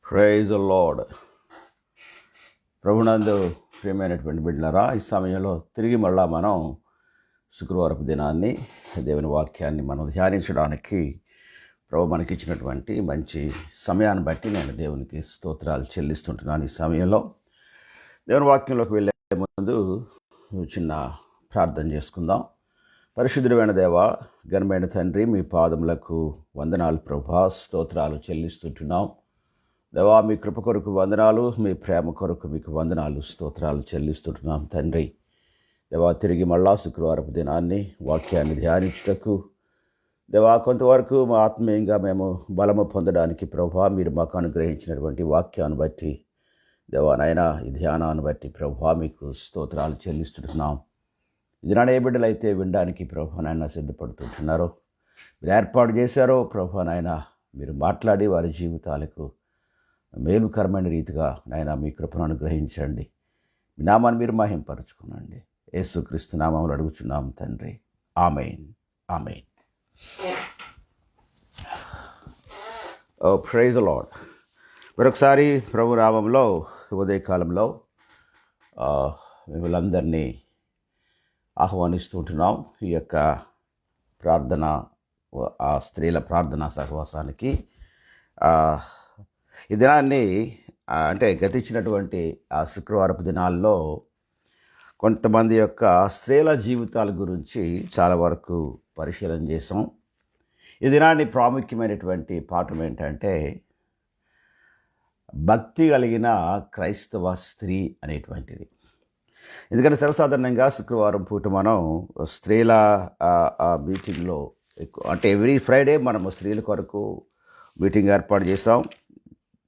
Praise the lord. ప్రభునందు ప్రియమైనటువంటి బిడ్డలారా, ఈ సమయంలో తిరిగి మళ్ళా మనం శుక్రవారపు దినాన్ని, దేవుని వాక్యాన్ని మనం ధ్యానించడానికి ప్రభు మనకిచ్చినటువంటి మంచి సమయాన్ని బట్టి నేను దేవునికి స్తోత్రాలు చెల్లిస్తుంటున్నాను. ఈ సమయంలో దేవుని వాక్యంలోకి వెళ్ళే ముందు చిన్న ప్రార్థన చేసుకుందాం. పరిశుద్ధుడైన దేవ, ఘనమైన తండ్రి, మీ పాదములకు వందనాలు ప్రభా, స్తోత్రాలు చెల్లిస్తుంటున్నాం. దేవా, మీ కృప కొరకు వందనాలు, మీ ప్రేమ కొరకు మీకు వందనాలు, స్తోత్రాలు చెల్లిస్తుంటున్నాం తండ్రి. దేవా, తిరిగి మళ్ళా శుక్రవారపు దినాన్ని వాక్యాన్ని ధ్యానించుటకు దేవా, కొంతవరకు మా ఆత్మీయంగా మేము బలము పొందడానికి ప్రభా మీరు మాకు అనుగ్రహించినటువంటి వాక్యాన్ని బట్టి దేవా నాయనా, ఈ ధ్యానాన్ని బట్టి ప్రభా మీకు స్తోత్రాలు చెల్లిస్తుంటున్నాం. ఇది నాన్న ఏ బిడ్డలైతే వినడానికి ప్రభా నాయన సిద్ధపడుతుంటున్నారో, మీరు ఏర్పాటు చేశారో ప్రభా నాయన, మీరు మాట్లాడి వారి జీవితాలకు మేలుకరమైన రీతిగా నాయన మీ కృపను అనుగ్రహించండి. మీ నామాన్ని మీరు మహింపరచుకునండి. యేసుక్రీస్తు నామములో అడుగుచున్నాం తండ్రి, ఆమేన్, ఆమేన్. Praise the lord. మరొకసారి ప్రభు నామములో ఉదయకాలంలో మిమ్మల్ందరినీ ఆహ్వానిస్తుంటున్నాం ఈ యొక్క ప్రార్థన, ఆ స్త్రీల ప్రార్థనా సహవాసానికి. ఈ దినాన్ని అంటే గతించినటువంటి ఆ శుక్రవారపు దినాల్లో కొంతమంది యొక్క స్త్రీల జీవితాల గురించి చాలా వరకు పరిశీలన చేసాం. ఈ దినాన్ని ప్రాముఖ్యమైనటువంటి పాఠం ఏంటంటే భక్తి కలిగిన క్రైస్తవ స్త్రీ అనేటువంటిది. ఎందుకంటే సర్వసాధారణంగా శుక్రవారం పూట మనం స్త్రీల మీటింగ్లో ఎక్కువ, అంటే ఎవ్రీ ఫ్రైడే మనము స్త్రీల కొరకు మీటింగ్ ఏర్పాటు చేసాం.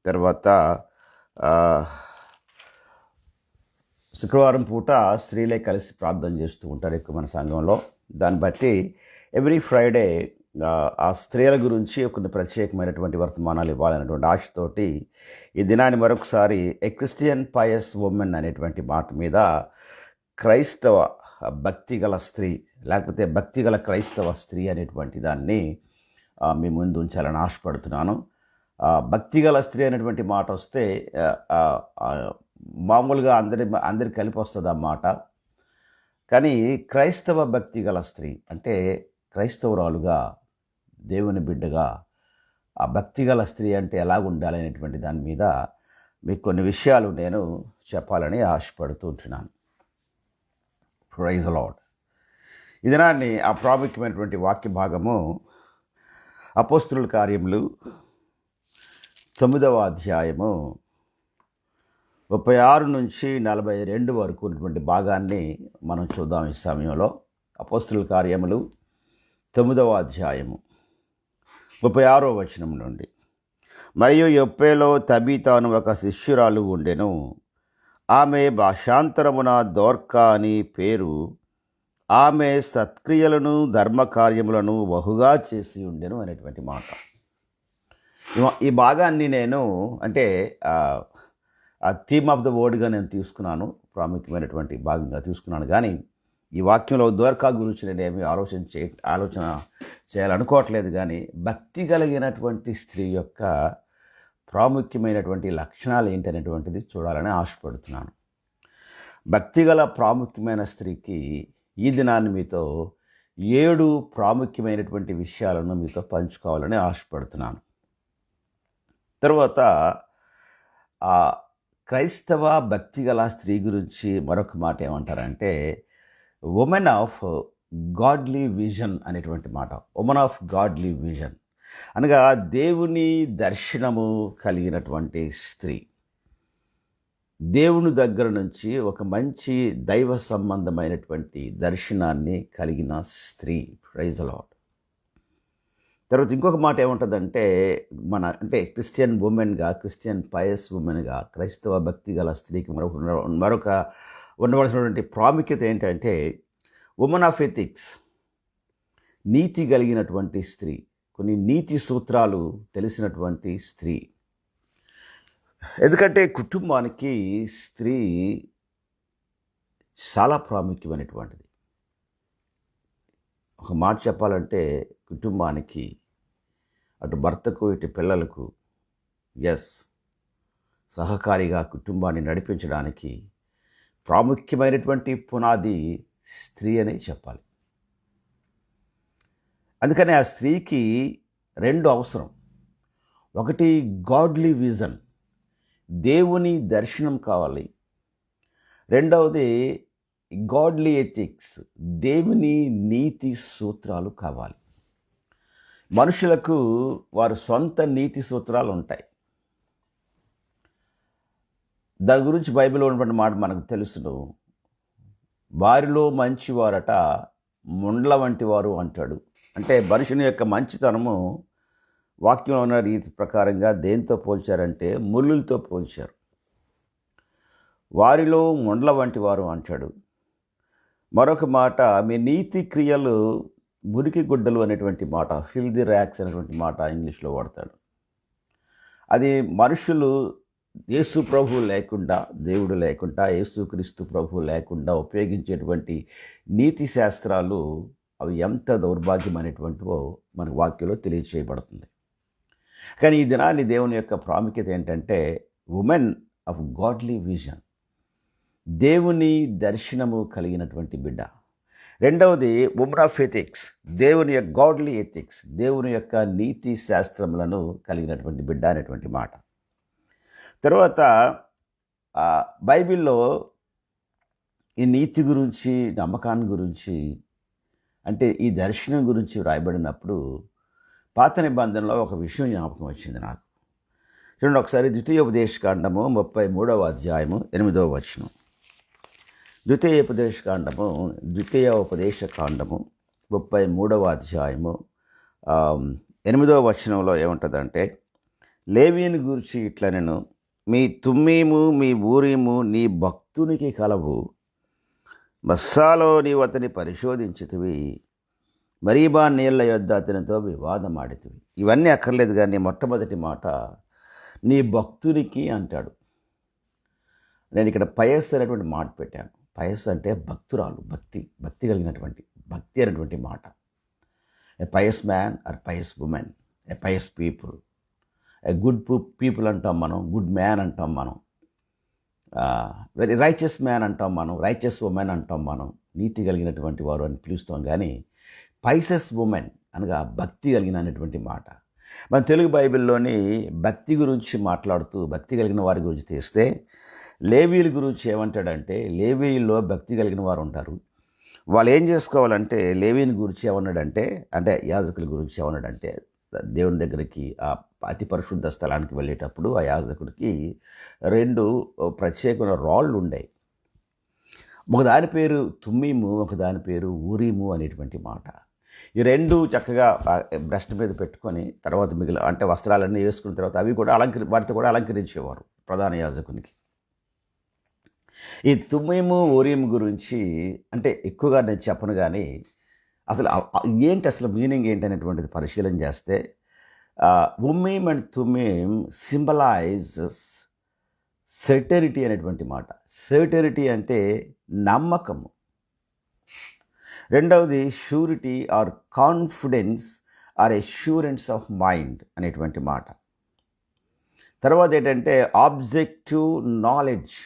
తర్వాత శుక్రవారం పూట స్త్రీలే కలిసి ప్రార్థన చేస్తూ ఉంటారు ఎక్కువ మన సంఘంలో. దాన్ని బట్టి ఎవ్రీ ఫ్రైడే ఆ స్త్రీల గురించి కొన్ని ప్రత్యేకమైనటువంటి వర్తమానాలు ఇవ్వాలనేటువంటి ఆశతోటి ఈ దినాన్ని మరొకసారి ఏ క్రిస్టియన్ పయస్ ఉమెన్ అనేటువంటి మాట మీద క్రైస్తవ భక్తిగల స్త్రీ, లేకపోతే భక్తిగల క్రైస్తవ స్త్రీ అనేటువంటి దాన్ని మీ ముందు ఉంచాలని ఆశపడుతున్నాను. భక్తిగల స్త్రీ అనేటువంటి మాట వస్తే మామూలుగా అందరి కలిపి వస్తుంది ఆ మాట. కానీ క్రైస్తవ భక్తిగల స్త్రీ అంటే క్రైస్తవురాలుగా, దేవుని బిడ్డగా ఆ భక్తిగల స్త్రీ అంటే ఎలాగ ఉండాలి అనేటువంటి దాని మీద మీకు కొన్ని విషయాలు నేను చెప్పాలని ఆశపడుతూ ఉంటున్నాను. Praise the Lord. ఈ దినాన్ని ఆ ప్రాముఖ్యమైనటువంటి వాక్య భాగము అపోస్తలుల కార్యములు 9వ అధ్యాయము 36 నుంచి 42 వరకు ఉన్నటువంటి భాగాన్ని మనం చూద్దాం ఈ సమయంలో. అపోస్తలుల కార్యములు 9వ అధ్యాయము 36వ వచనం నుండి. మరియు యొప్పేలో తబీతా అను ఒక శిష్యురాలు ఉండెను. ఆమె భాషాంతరమున దోర్కా అని పేరు. ఆమె సత్క్రియలను ధర్మకార్యములను బహుగా చేసి ఉండెను అనేటువంటి మాట. ఈ భాగాన్ని నేను అంటే థీమ్ ఆఫ్ ద వర్డ్గా నేను తీసుకున్నాను, ప్రాముఖ్యమైనటువంటి భాగంగా తీసుకున్నాను. కానీ ఈ వాక్యంలో దోర్కా గురించి నేనేమి ఆలోచన చేయాలనుకోవట్లేదు. కానీ భక్తి కలిగినటువంటి స్త్రీ యొక్క ప్రాముఖ్యమైనటువంటి లక్షణాలు ఏంటనేటువంటిది చూడాలని ఆశపడుతున్నాను. భక్తిగల ప్రాముఖ్యమైన స్త్రీకి ఈ దినాన్ని మీతో 7 ప్రాముఖ్యమైనటువంటి విషయాలను మీతో పంచుకోవాలని ఆశపడుతున్నాను. తర్వాత క్రైస్తవ భక్తిగల స్త్రీ గురించి మరొక మాట ఏమంటారంటే ఉమెన్ ఆఫ్ గాడ్లీ విజన్ అనేటువంటి మాట. ఉమెన్ ఆఫ్ గాడ్లీ విజన్ అనగా దేవుని దర్శనము కలిగినటువంటి స్త్రీ, దేవుని దగ్గర నుంచి ఒక మంచి దైవ సంబంధమైనటువంటి దర్శనాన్ని కలిగిన స్త్రీ. Praise the Lord. తర్వాత ఇంకొక మాట ఏముంటుందంటే అంటే క్రిస్టియన్ ఉమెన్గా, క్రిస్టియన్ పయస్ ఉమెన్గా, క్రైస్తవ భక్తి గల స్త్రీకి మరొక ఉండవలసినటువంటి ప్రాముఖ్యత ఏంటంటే ఉమెన్ ఆఫ్ ఎథిక్స్, నీతి కలిగినటువంటి స్త్రీ, కొన్ని నీతి సూత్రాలు తెలిసినటువంటి స్త్రీ. ఎందుకంటే కుటుంబానికి స్త్రీ చాలా ప్రాముఖ్యమైనటువంటిది. ఒక మాట చెప్పాలంటే కుటుంబానికి, అటు భర్తకు ఇటు పిల్లలకు, ఎస్, సహకారిగా కుటుంబాన్ని నడిపించడానికి ప్రాముఖ్యమైనటువంటి పునాది స్త్రీ అనే చెప్పాలి. అందుకని ఆ స్త్రీకి రెండు అవసరం. ఒకటి గాడ్లీ విజన్, దేవుని దర్శనం కావాలి. రెండవది గాడ్లీ ఎథిక్స్, దేవుని నీతి సూత్రాలు కావాలి. మనుషులకు వారి సొంత నీతి సూత్రాలు ఉంటాయి. దాని గురించి బైబిల్లో ఉన్నటువంటి మాట మనకు తెలుసును. వారిలో మంచివారట ముండ్ల వంటి వారు అంటాడు. అంటే మనుషుని యొక్క మంచితనము వాక్యంలో ఉన్న రీతి ప్రకారంగా దేంతో పోల్చారంటే ముళ్ళులతో పోల్చారు. వారిలో ముండ్ల వంటి వారు అంటాడు. మరొక మాట, మీ నీతి క్రియలు మురికి గుడ్డలు అనేటువంటి మాట, ఫిల్దీ ర్యాక్స్ అనేటువంటి మాట ఇంగ్లీష్లో వాడతాడు. అది మనుషులు యేసు ప్రభు లేకుండా, దేవుడు లేకుండా, యేసుక్రీస్తు ప్రభు లేకుండా ఉపయోగించేటువంటి నీతి శాస్త్రాలు అవి ఎంత దౌర్భాగ్యమైనటువంటివో మనకు వాక్యంలో తెలియచేయబడుతుంది. కానీ ఈ దినాన్ని దేవుని యొక్క ప్రాముఖ్యత ఏంటంటే ఉమెన్ ఆఫ్ గాడ్లీ విజన్, దేవుని దర్శనము కలిగినటువంటి బిడ్డ. రెండవది ఉమెన్ ఆఫ్ ఎథిక్స్, దేవుని యొక్క గాడ్లీ ఎథిక్స్, దేవుని యొక్క నీతి శాస్త్రములను కలిగినటువంటి బిడ్డ అనేటువంటి మాట. తర్వాత బైబిల్లో ఈ నీతి గురించి, నమ్మకాన్ని గురించి, అంటే ఈ దర్శనం గురించి వ్రాయబడినప్పుడు పాత నిబంధనలో ఒక విషయం జ్ఞాపకం వచ్చింది నాకు. చూడండి ఒకసారి, ద్వితీయోపదేశకాండము 33వ అధ్యాయము 8వ వచనం. ద్వితీయోపదేశకాండము 33వ అధ్యాయము 8వ వచనంలో ఏముంటుందంటే, లేవీయుని గురించి ఇట్లా, నేను మీ తుమ్మీము మీ ఊరీము నీ భక్తునికి కలవు, మస్సాలో నీవు అతని పరిశోధించితివి, మరీబా నీళ్ల యొద్ద అతనితో వివాదమాడితివి. ఇవన్నీ అక్కర్లేదు, కానీ మొట్టమొదటి మాట నీ భక్తునికి అంటాడు. నేను ఇక్కడ పయస్ అనేటువంటి మాట పెట్టాను. పయస్ అంటే భక్తురాలు, భక్తి కలిగినటువంటి, భక్తి అనేటువంటి మాట. A pious man or pious women, a pious people, a good people అంటాం మనం, గుడ్ మ్యాన్ అంటాం మనం, వెరీ రైచస్ మ్యాన్ అంటాం మనం, రైచస్ ఉమెన్ అంటాం మనం, నీతి కలిగినటువంటి వారు అని పిలుస్తాం. కానీ పైసెస్ ఉమెన్ అనగా భక్తి కలిగినటువంటి మాట. మన తెలుగు బైబిల్లోని భక్తి గురించి మాట్లాడుతూ భక్తి కలిగిన వారి గురించి తీస్తే, లేవీయుల గురించి ఏమంటాడంటే, లేవీయుల్లో భక్తి కలిగిన వారు ఉంటారు. వాళ్ళు ఏం చేసుకోవాలంటే, లేవీయుని గురించి ఏమన్నాడంటే, అంటే యాజకుల గురించి ఏమన్నాడంటే, దేవుని దగ్గరికి ఆ అతి పరిశుద్ధ స్థలానికి వెళ్ళేటప్పుడు ఆ యాజకుడికి 2 ప్రత్యేకమైన రాళ్ళు ఉండేవి. ఒకదాని పేరు తుమ్మీము, ఒకదాని పేరు ఊరీము అనేటువంటి మాట. ఈ 2 చక్కగా బ్రెస్ట్ మీద పెట్టుకొని తర్వాత అంటే వస్త్రాలన్నీ వేసుకున్న తర్వాత అవి కూడా వాటితో కూడా అలంకరించేవారు ప్రధాన యాజకునికి. ఈ తుమ్మీము ఊరీము గురించి అంటే ఎక్కువగా నేను చెప్పను, కానీ అసలు ఏంటి, అసలు మీనింగ్ ఏంటి అనేటువంటిది పరిశీలన చేస్తే, ఉమ్మీమ్ అండ్ తుమ్మీమ్ సింబలైజెస్ సెర్టనిటీ అనేటువంటి మాట. సెర్టనిటీ అంటే నమ్మకము. రెండవది surety or confidence or assurance of mind అనేటువంటి మాట. తర్వాత ఏంటంటే ఆబ్జెక్టివ్ నాలెడ్జ్,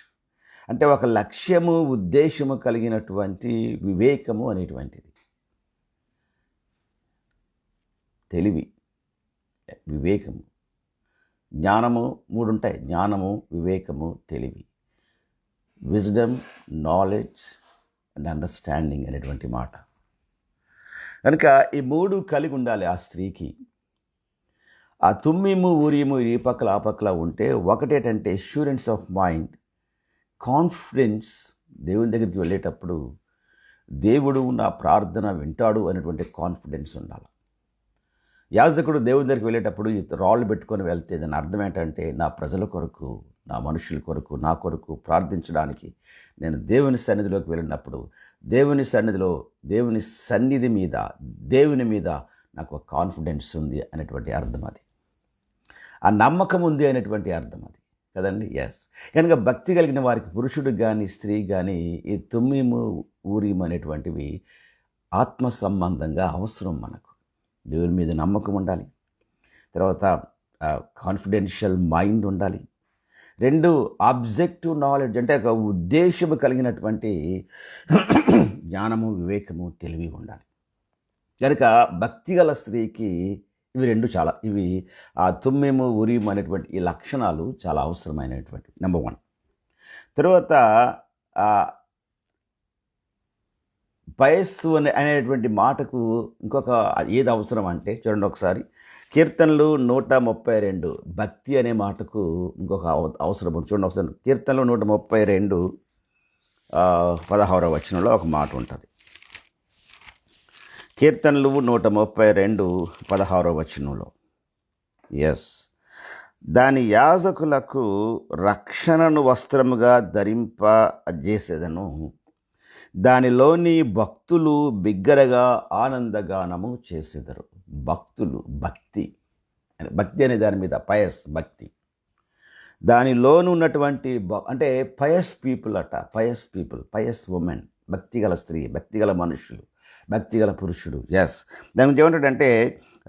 అంటే ఒక లక్ష్యము, ఉద్దేశము కలిగినటువంటి వివేకము అనేటువంటిది. తెలివి, వివేకము, జ్ఞానము 3 ఉంటాయి. జ్ఞానము, వివేకము, తెలివి. విజ్డమ్, నాలెడ్జ్ అండ్ అండర్స్టాండింగ్ అనేటువంటి మాట. కనుక ఈ 3 కలిగి ఉండాలి ఆ స్త్రీకి. ఆ తుమ్మీము ఊరీము ఈ పక్కల ఆ పక్కల ఉంటే ఒకటేటంటే ఎష్యూరెన్స్ ఆఫ్ మైండ్, కాన్ఫిడెన్స్, దేవుని దగ్గరికి వెళ్ళేటప్పుడు దేవుడు నా ప్రార్థన వింటాడు అనేటువంటి కాన్ఫిడెన్స్ ఉండాలి. యాజకుడు దేవుని దగ్గరికి వెళ్ళేటప్పుడు ఈ రాళ్ళు పెట్టుకొని వెళ్తే దాని అర్థం ఏంటంటే, నా ప్రజల కొరకు, నా మనుషుల కొరకు, నా కొరకు ప్రార్థించడానికి నేను దేవుని సన్నిధిలోకి వెళ్ళినప్పుడు దేవుని సన్నిధిలో, దేవుని మీద నాకు ఒక కాన్ఫిడెన్స్ ఉంది అనేటువంటి అర్థం అది. ఆ నమ్మకం ఉంది అనేటువంటి అర్థం అది కదండి. ఎస్. కనుక భక్తి కలిగిన వారికి, పురుషుడికి కానీ స్త్రీ కానీ, ఈ తుమ్మీము ఊరీము అనేటువంటివి ఆత్మ సంబంధంగా అవసరం. మనకు దేవుని మీద నమ్మకం ఉండాలి. తర్వాత కాన్ఫిడెన్షియల్ మైండ్ ఉండాలి. రెండు ఆబ్జెక్టివ్ నాలెడ్జ్ అంటే ఒక ఉద్దేశము కలిగినటువంటి జ్ఞానము, వివేకము, తెలివి ఉండాలి. కనుక భక్తిగల స్త్రీకి ఇవి రెండు ఇవి ఆ తుమ్మెము, ఉరిము అనేటువంటి ఈ లక్షణాలు చాలా అవసరమైనటువంటి నెంబర్ 1. తర్వాత పయస్సు అనేటువంటి మాటకు ఇంకొక ఏది అవసరం అంటే చూడండి ఒకసారి, కీర్తనలు 132 భక్తి అనే మాటకు ఇంకొక అవసరం ఉంది. చూడండి ఒకసారి, కీర్తనలు 132 16వ వచనంలో ఒక మాట ఉంటుంది. కీర్తనలు 132 16వ వచనంలో, దాని యాజకులకు రక్షణను వస్త్రముగా ధరింపజేసేదను, దానిలోని భక్తులు బిగ్గరగా ఆనందగానము చేసేదరు. భక్తులు, భక్తి అనే దాని మీద పయస్, భక్తి, దానిలోను ఉన్నటువంటి అంటే pious people pious people, pious women, భక్తిగల స్త్రీ, భక్తిగల మనుషులు, భక్తిగల పురుషుడు. దాని గురించి ఏమంటాడంటే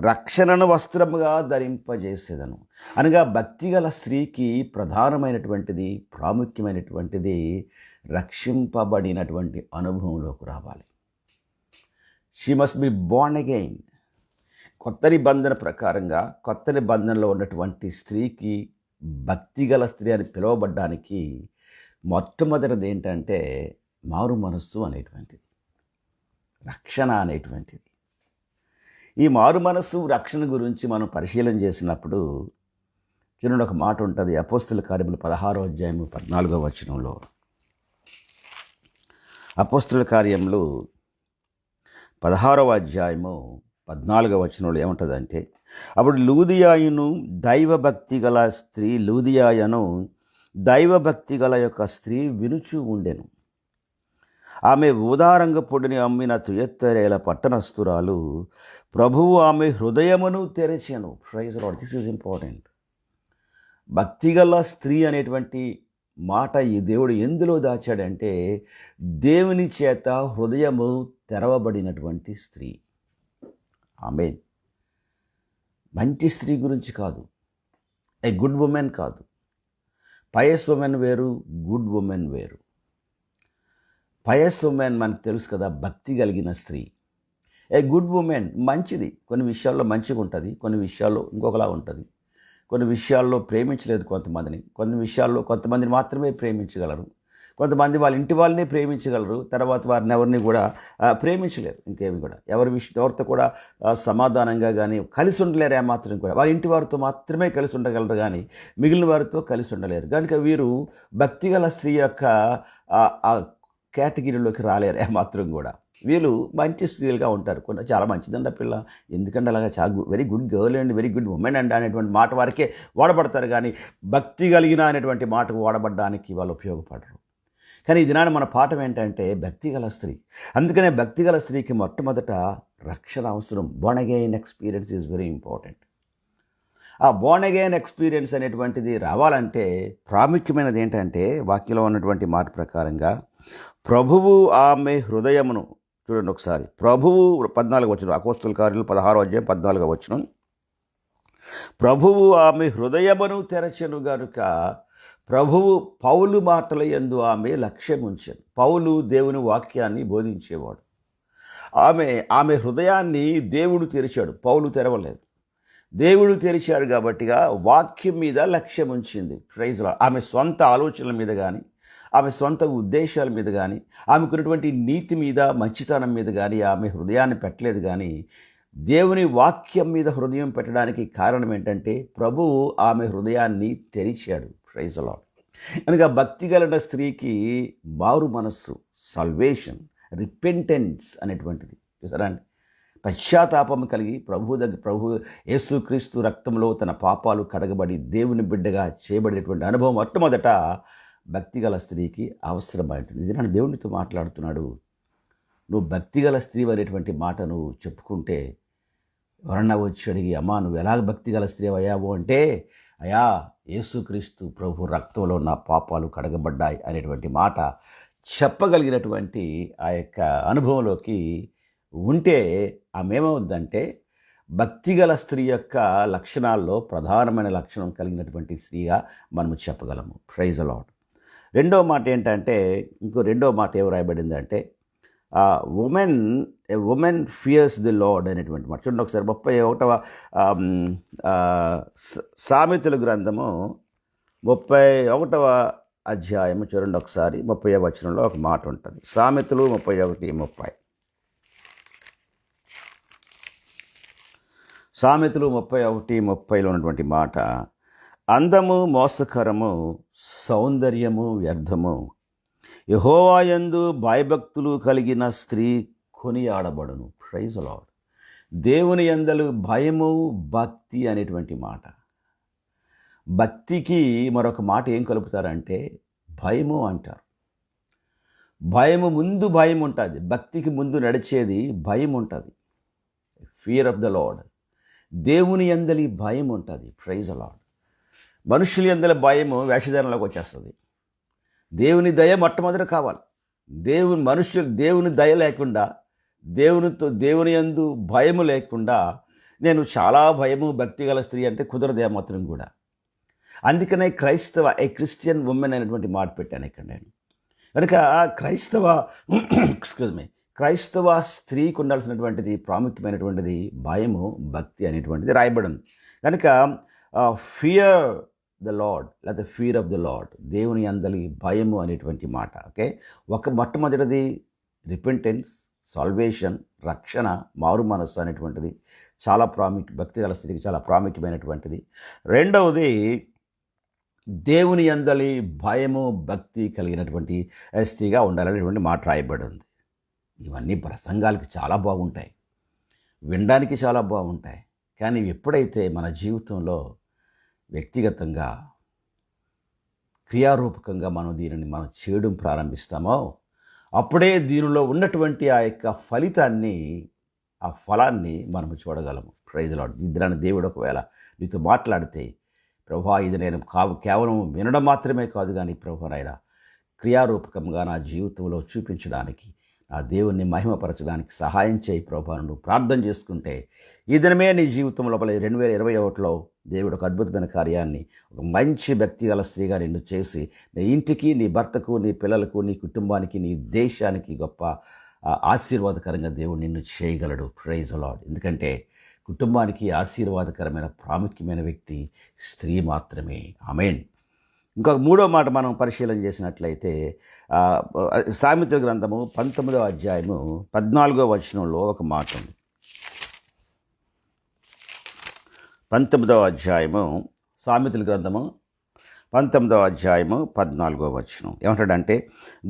రక్షణను వస్త్రముగా ధరింపజేసేదను అనగా భక్తిగల స్త్రీకి ప్రధానమైనటువంటిది, ప్రాముఖ్యమైనటువంటిది రక్షింపబడినటువంటి అనుభవంలోకి రావాలి. She must be born again. కొత్త నిబంధన ప్రకారంగా కొత్త నిబంధనలో ఉన్నటువంటి స్త్రీకి భక్తిగల స్త్రీ అని పిలువబడ్డానికి మొట్టమొదటిది ఏంటంటే మారు మనస్సు అనేటువంటిది, రక్షణ అనేటువంటిది. ఈ మారు మనస్సు, రక్షణ గురించి మనం పరిశీలన చేసినప్పుడు చూడండి ఒక మాట ఉంటుంది. అపోస్తుల కార్యములు 16వ అధ్యాయము 14వ వచనంలో, అపోస్తుల కార్యములు 16వ అధ్యాయము 14వ వచనంలో ఏముంటుందంటే, అప్పుడు లూదియాయును దైవభక్తి గల స్త్రీ, లూదియాయను దైవభక్తి గల యొక్క స్త్రీ వినుచూ ఉండెను. ఆమె ఊదారంగ పొడిని అమ్మిన తుయత్తరేల పట్టణస్థురాలు, ప్రభువు ఆమె హృదయమును తెరచెను. Praise lord. This is important. భక్తిగల స్త్రీ అనేటువంటి మాట ఈ దేవుడు ఎందులో దాచాడంటే దేవుని చేత హృదయము తెరవబడినటువంటి స్త్రీ. ఆమేన్. మంచి స్త్రీ గురించి కాదు, ఏ గుడ్ ఉమెన్ కాదు. పయస్ ఉమెన్ వేరు, గుడ్ ఉమెన్ వేరు. పయస్ ఉమెన్ మనకు తెలుసు కదా, భక్తి కలిగిన స్త్రీ. ఏ గుడ్ ఉమెన్ మంచిది, కొన్ని విషయాల్లో మంచిగా ఉంటుంది, కొన్ని విషయాల్లో ఇంకొకలా ఉంటుంది. కొన్ని విషయాల్లో ప్రేమించలేదు కొంతమందిని, కొన్ని విషయాల్లో కొంతమందిని మాత్రమే ప్రేమించగలరు, కొంతమంది వాళ్ళ ఇంటి వాళ్ళనే ప్రేమించగలరు, తర్వాత వారిని ఎవరిని కూడా ప్రేమించలేరు. ఇంకేమి కూడా ఎవరితో కూడా సమాధానంగా కానీ కలిసి ఉండలేరు. ఏమాత్రం కూడా వారి ఇంటి వారితో మాత్రమే కలిసి ఉండగలరు, కానీ మిగిలిన వారితో కలిసి ఉండలేరు. కనుక వీరు భక్తిగల స్త్రీ యొక్క కేటగిరీలోకి రాలేరు ఏమాత్రం కూడా. వీళ్ళు మంచి స్త్రీలుగా ఉంటారు. కొంచెం చాలా మంచిదండి ఆ పిల్ల, ఎందుకంటే అలాగా చాలా very good girl and very good women and అనేటువంటి మాట వారికే వాడబడతారు, కానీ భక్తి కలిగిన అనేటువంటి మాటకు వాడబడడానికి వాళ్ళు ఉపయోగపడరు. కానీ ఈ దినాన్ని మన పాఠం ఏంటంటే భక్తిగల స్త్రీ. అందుకనే భక్తిగల స్త్రీకి మొట్టమొదట రక్షణ అవసరం. Born again experience is very important. ఆ బోర్న్ అగైన్ ఎక్స్పీరియన్స్ అనేటువంటిది రావాలంటే ప్రాముఖ్యమైనది ఏంటంటే వాక్యంలో ఉన్నటువంటి మాట ప్రకారంగా ప్రభువు ఆమె హృదయమును, చూడండి ఒకసారి, ప్రభువు 14వ వచనం, అపోస్తుల కార్యాలు 16వ అధ్యాయం 14వ వచనం, ప్రభువు ఆమె హృదయమును తెరచెను గనుక ప్రభువు పౌలు మాటల యందు ఆమె లక్ష్యముంచెను. పౌలు దేవుని వాక్యాన్ని బోధించేవాడు. ఆమె హృదయాన్ని దేవుడు తెరిచాడు, పౌలు తెరవలేదు. దేవుడు తెరిచాడు కాబట్టిగా వాక్యం మీద లక్ష్యం ఉంచింది. Praise Lord. ఆమె స్వంత ఆలోచనల మీద కానీ, ఆమె స్వంత ఉద్దేశాల మీద కానీ, ఆమెకున్నటువంటి నీతి మీద, మంచితనం మీద కానీ ఆమె హృదయాన్ని పెట్టలేదు. కానీ దేవుని వాక్యం మీద హృదయం పెట్టడానికి కారణం ఏంటంటే ప్రభువు ఆమె హృదయాన్ని తెరిచాడు. Praise Lord. కనుక భక్తి కలిగిన స్త్రీకి మారు మనస్సు, సల్వేషన్, రిపెంటెన్స్ అనేటువంటిది చూసారా అండి, పశ్చాత్తాపం కలిగి ప్రభు యేసుక్రీస్తు రక్తంలో తన పాపాలు కడగబడి దేవుని బిడ్డగా చేయబడేటువంటి అనుభవం మొట్టమొదట భక్తిగల స్త్రీకి అవసరమైనటువంటి. ఇది నన్ను దేవునితో మాట్లాడుతున్నాడు. నువ్వు భక్తిగల స్త్రీ అనేటువంటి మాట నువ్వు చెప్పుకుంటే ఎవరన్నా వచ్చి అడిగి, అమ్మా నువ్వు ఎలాగ భక్తిగల స్త్రీ అయ్యావు అంటే, అయా యేసుక్రీస్తు ప్రభు రక్తంలో నా పాపాలు కడగబడ్డాయి అనేటువంటి మాట చెప్పగలిగినటువంటి ఆ యొక్క అనుభవంలోకి ఉంటే ఆమె ఏమవుద్దంటే భక్తిగల స్త్రీ యొక్క లక్షణాల్లో ప్రధానమైన లక్షణం కలిగినటువంటి స్త్రీగా మనము చెప్పగలము. Praise the Lord. రెండో మాట ఏంటంటే, రెండో మాట ఏం రాయబడిందంటే, ఉమెన్ ఫియర్స్ ది లార్డ్ అనేటువంటి మాట. చూడండి ఒకసారి 31వ సామెతల గ్రంథము 31వ అధ్యాయము చూడండి ఒకసారి. 30వ వచనంలో ఒక మాట ఉంటుంది. సామెతలు 31:30. సామెతలు 31:30లో ఉన్నటువంటి మాట, అందము మోసకరము, సౌందర్యము వ్యర్థము, యెహోవా యందు భయభక్తులు కలిగిన స్త్రీ కొనియాడబడును. Praise the lord. దేవుని యందలి భయము, భక్తి అనేటువంటి మాట. భక్తికి మరొక మాట ఏం కలుపుతారంటే భయము అంటారు. భయము ముందు భయం ఉంటుంది. భక్తికి ముందు నడిచేది భయం ఉంటుంది. Fear of the Lord. దేవుని యందలి భయం ఉంటుంది. Praise the Lord. మనుషుల యందలి భయము వేషధారణలోకి వచ్చేస్తుంది. దేవుని దయ మొట్టమొదట కావాలి. దేవుని దయ లేకుండా, దేవుని యందు భయము లేకుండా నేను చాలా భయము భక్తి గల స్త్రీ అంటే కుదరదు ఏమాత్రం కూడా. అందుకనే క్రిస్టియన్ ఉమెన్ అనేటువంటి మాట పెట్టాను ఇక్కడ నేను. కనుక క్రైస్తవ స్త్రీకి ఉండాల్సినటువంటిది ప్రాముఖ్యమైనటువంటిది భయము, భక్తి అనేటువంటిది రాయబడింది. కనుక ఫియర్ ద లార్డ్ లేదా ఫియర్ ఆఫ్ ద లార్డ్, దేవుని యందలి భయము అనేటువంటి మాట. ఓకే, మొట్టమొదటిది రిపెంటెన్స్, సాల్వేషన్, రక్షణ, మారు మనస్సు అనేటువంటిది చాలా భక్తి గల స్త్రీకి చాలా ప్రాముఖ్యమైనటువంటిది. రెండవది దేవుని యందలి భయము, భక్తి కలిగినటువంటి స్త్రీగా ఉండాలనేటువంటి మాట రాయబడింది. ఇవన్నీ ప్రసంగాలకి చాలా బాగుంటాయి, వినడానికి చాలా బాగుంటాయి. కానీ ఎప్పుడైతే మన జీవితంలో వ్యక్తిగతంగా క్రియారూపకంగా దీనిని మనం చేయడం ప్రారంభిస్తామో అప్పుడే దీనిలో ఉన్నటువంటి ఆ యొక్క ఫలితాన్ని, ఆ ఫలాన్ని మనం చూడగలము. Praise the lord. ఇద్దరాని దేవుడు ఒకవేళ నీతో మాట్లాడితే, ప్రభువా ఇది నేను కేవలం వినడం మాత్రమే కాదు కానీ ప్రభువా నాయనా క్రియారూపకంగా నా జీవితంలో చూపించడానికి, ఆ దేవుణ్ణి మహిమపరచడానికి సహాయం చేయి ప్రభువా నువ్వు ప్రార్థన చేసుకుంటే ఈ దినమే నీ జీవితం లోపల 2021లో దేవుడు ఒక అద్భుతమైన కార్యాన్ని, ఒక మంచి భక్తి గల స్త్రీగా నిన్ను చేసి నీ ఇంటికి, నీ భర్తకు, నీ పిల్లలకు, నీ కుటుంబానికి, నీ దేశానికి గొప్ప ఆశీర్వాదకరంగా దేవుడు నిన్ను చేయగలడు. Praise the Lord. ఎందుకంటే కుటుంబానికి ఆశీర్వాదకరమైన ప్రాముఖ్యమైన వ్యక్తి స్త్రీ మాత్రమే. ఆమేన్. ఇంకొక మూడో మాట మనం పరిశీలన చేసినట్లయితే సామెతల గ్రంథము 19వ అధ్యాయము 14వ వచనంలో ఒక మాట ఉంది. 19వ అధ్యాయము సామెతల గ్రంథము 19వ అధ్యాయము 14వ వచనం ఏమంటాడంటే,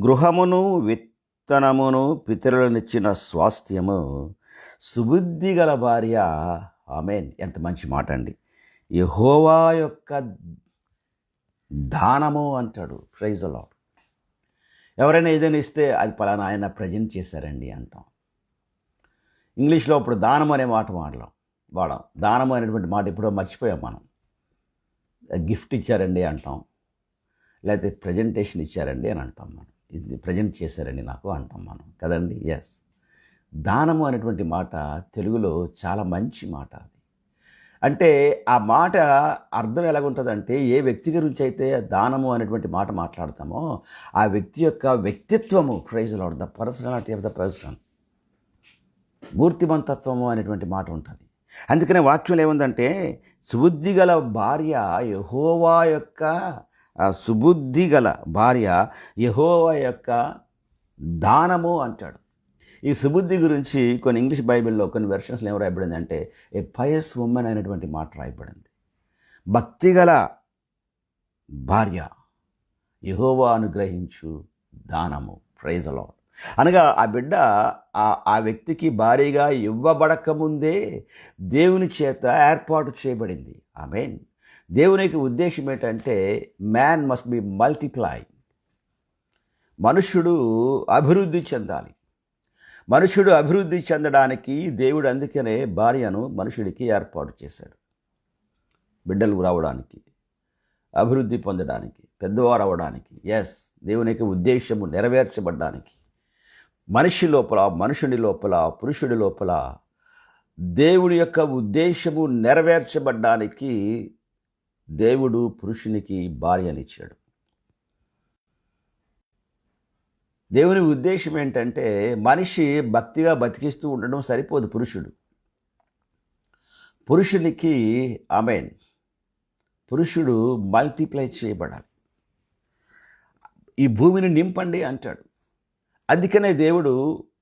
గృహమును విత్తనమును పితరులనిచ్చిన స్వాస్థ్యము సుబుద్ధి గల భార్య. ఆమేన్. ఎంత మంచి మాట అండి. యెహోవా యొక్క దానము అంటాడు. Praise the Lord. ఎవరైనా ఏదైనా ఇస్తే అది పలానా ఆయన ప్రజెంట్ చేశారండి అంటాం. ఇంగ్లీష్లో ఇప్పుడు దానం అనే మాట వాడాం. దానం అనేటువంటి మాట ఎప్పుడో మర్చిపోయాం మనం. గిఫ్ట్ ఇచ్చారండి అంటాం, లేకపోతే ప్రజెంటేషన్ ఇచ్చారండి అని అంటాం మనం. ఇది ప్రజెంట్ చేశారండి నాకు అంటాం మనం కదండి. ఎస్, దానము అనేటువంటి మాట తెలుగులో చాలా మంచి మాట. అంటే ఆ మాట అర్థం ఎలాగుంటుందంటే, ఏ వ్యక్తి గురించి అయితే దానము అనేటువంటి మాట మాట్లాడతామో ఆ వ్యక్తి యొక్క వ్యక్తిత్వము, praise the Lord, the personality of the person, మూర్తిమంతత్వము అనేటువంటి మాట ఉంటుంది. అందుకనే వాక్యం ఏముందంటే, సుబుద్ధి గల భార్య యెహోవా యొక్క సుబుద్ధి గల భార్య యెహోవా యొక్క దానము అంటాడు. ఈ సుబుద్ధి గురించి కొన్ని ఇంగ్లీష్ బైబిల్లో కొన్ని వెర్షన్స్లో ఏం రాయబడింది అంటే, ఏ పయస్ ఉమెన్ అనేటువంటి మాట రాయబడింది. భక్తిగల భార్య యెహోవా అనుగ్రహించు దానము. Praise the Lord. అనగా ఆ బిడ్డ ఆ వ్యక్తికి భారీగా ఇవ్వబడకముందే దేవుని చేత ఏర్పాటు చేయబడింది. ఆమేన్. దేవునికి ఉద్దేశం ఏంటంటే, మ్యాన్ మస్ట్ బి మల్టిప్లై. మనుష్యుడు అభివృద్ధి చెందాలి. మనుషుడు అభివృద్ధి చెందడానికి దేవుడు అందుకనే భార్యను మనుషుడికి ఏర్పాటు చేశాడు. బిడ్డలు రావడానికి, అభివృద్ధి పొందడానికి, పెద్దవారు అవ్వడానికి, ఎస్, దేవునికి ఉద్దేశము నెరవేర్చబడ్డానికి, మనుషుని లోపల, పురుషుడి లోపల దేవుడి యొక్క ఉద్దేశము నెరవేర్చబడ్డానికి దేవుడు పురుషునికి భార్యనిచ్చాడు. దేవుని ఉద్దేశం ఏంటంటే మనిషి భక్తిగా బతికిస్తూ ఉండడం సరిపోదు. పురుషునికి ఆమేన్, పురుషుడు మల్టిప్లై చేయబడాలి, ఈ భూమిని నింపండి అంటాడు. అందుకనే దేవుడు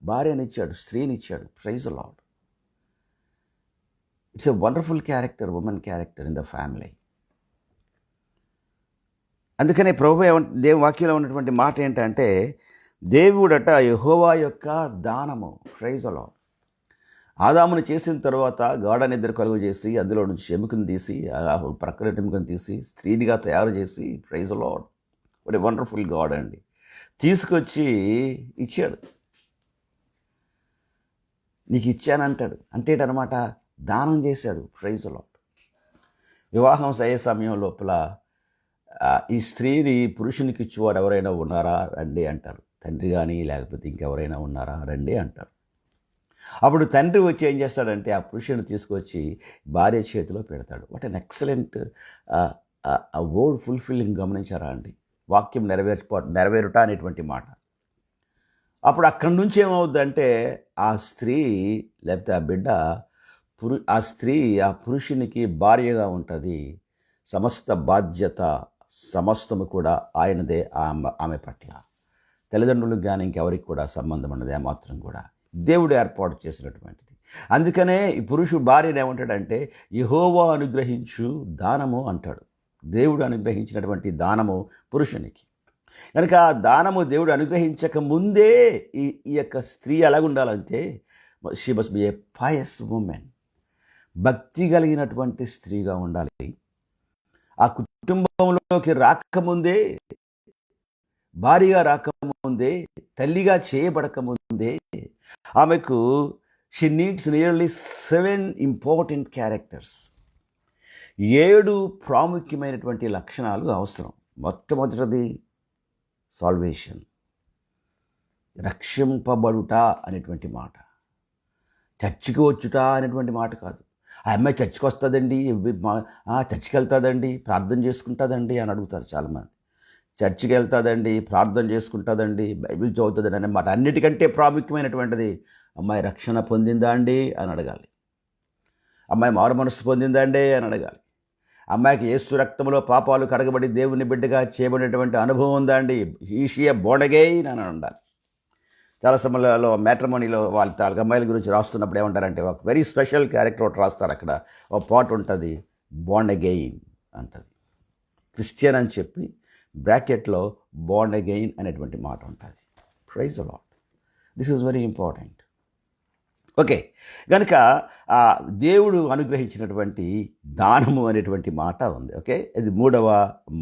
భార్యనిచ్చాడు, స్త్రీనిచ్చాడు. Praise the Lord. It's a wonderful character, women character in the family. అందుకనే ప్రభు దేవుని వాక్యంలో ఉన్నటువంటి మాట ఏంటంటే దేవుడట యెహోవా యొక్క దానము. Praise the Lord. ఆదామును చేసిన తర్వాత గాఢ నిద్ర కలుగు చేసి అందులో నుంచి ఎముకను తీసి ప్రక్కన ఎముకను తీసి స్త్రీనిగా తయారు చేసి, praise the Lord, what a wonderful God అండి, తీసుకొచ్చి ఇచ్చాడు. నీకు ఇచ్చానంటాడు అంటే అనమాట, దానం చేశాడు. Praise the Lord. వివాహం అయ్యే సమయం లోపల ఈ స్త్రీని పురుషునికి ఇచ్చేవారు ఎవరైనా ఉన్నారా రండి అంటారు. తండ్రి కానీ లేకపోతే ఇంకెవరైనా ఉన్నారా రండి అంటారు. అప్పుడు తండ్రి వచ్చి ఏం చేస్తాడంటే ఆ పురుషుని తీసుకొచ్చి భార్య చేతిలో పెడతాడు. What an excellent word fulfilling. గమనించారా అండి? వాక్యం నెరవేరుట అనేటువంటి మాట. అప్పుడు అక్కడి నుంచి ఏమవుద్దంటే ఆ స్త్రీ లేకపోతే ఆ బిడ్డ ఆ స్త్రీ ఆ పురుషునికి భార్యగా ఉంటుంది. సమస్త బాధ్యత సమస్తము కూడా ఆయనదే ఆమె పట్ల. తల్లిదండ్రులకు కానీ ఇంకెవరికి కూడా సంబంధం ఉన్నది ఏమాత్రం కూడా. దేవుడు ఏర్పాటు చేసినటువంటిది. అందుకనే ఈ పురుషుడు భార్యను ఏమంటాడంటే యెహోవా అనుగ్రహించు దానము అంటాడు. దేవుడు అనుగ్రహించినటువంటి దానము పురుషునికి. కనుక ఆ దానము దేవుడు అనుగ్రహించక ముందే ఈ యొక్క స్త్రీ ఎలాగుండాలంటే she must be a pious woman. భక్తి కలిగినటువంటి స్త్రీగా ఉండాలి. ఆ కుటుంబంలోకి రాకముందే, భార్యగా రాకముందే, తల్లిగా చేయబడకముందే ఆమెకు she needs nearly 7 important characters. 7 ప్రాముఖ్యమైనటువంటి లక్షణాలు అవసరం. మొట్టమొదటిది సాల్వేషన్, రక్షింపబడుట అనేటువంటి మాట. చర్చికి వచ్చుట అనేటువంటి మాట కాదు. ఆ అమ్మాయి చర్చికి వస్తుందండి, చర్చికి వెళ్తుందండి, ప్రార్థన చేసుకుంటుందండి అని అడుగుతారు చాలామంది. చర్చికి వెళ్తుందండి, ప్రార్థన చేసుకుంటుందండి, బైబిల్ చదువుతుందండి అనే మాట. అన్నిటికంటే ప్రాముఖ్యమైనటువంటిది అమ్మాయి రక్షణ పొందిందా అండి అని అడగాలి. అమ్మాయి మారు మనస్సు పొందిందా అండి అని అడగాలి. అమ్మాయికి యేసు రక్తంలో పాపాలు కడగబడి దేవుని బిడ్డగా చేయబడినటువంటి అనుభవం ఉందా అండి, ఈషియా బోర్డగైన్ అని ఉండాలి. చాలా సమయంలో మ్యాట్రిమోనీలో వాళ్ళ అమ్మాయిల గురించి రాస్తున్నప్పుడు ఏమంటారంటే ఒక వెరీ స్పెషల్ క్యారెక్టర్ ఒకటి రాస్తారు. అక్కడ ఒక పాట్ ఉంటుంది, బోర్న్ అగెయిన్ అంటుంది. క్రిస్టియన్ అని చెప్పి బ్రాకెట్లో బోర్న్ అగెయిన్ అనేటువంటి మాట ఉంటుంది. Praise the Lord. This is very important. Okay, కనుక దేవుడు అనుగ్రహించినటువంటి దానము అనేటువంటి మాట ఉంది. ఓకే, ఇది 3వ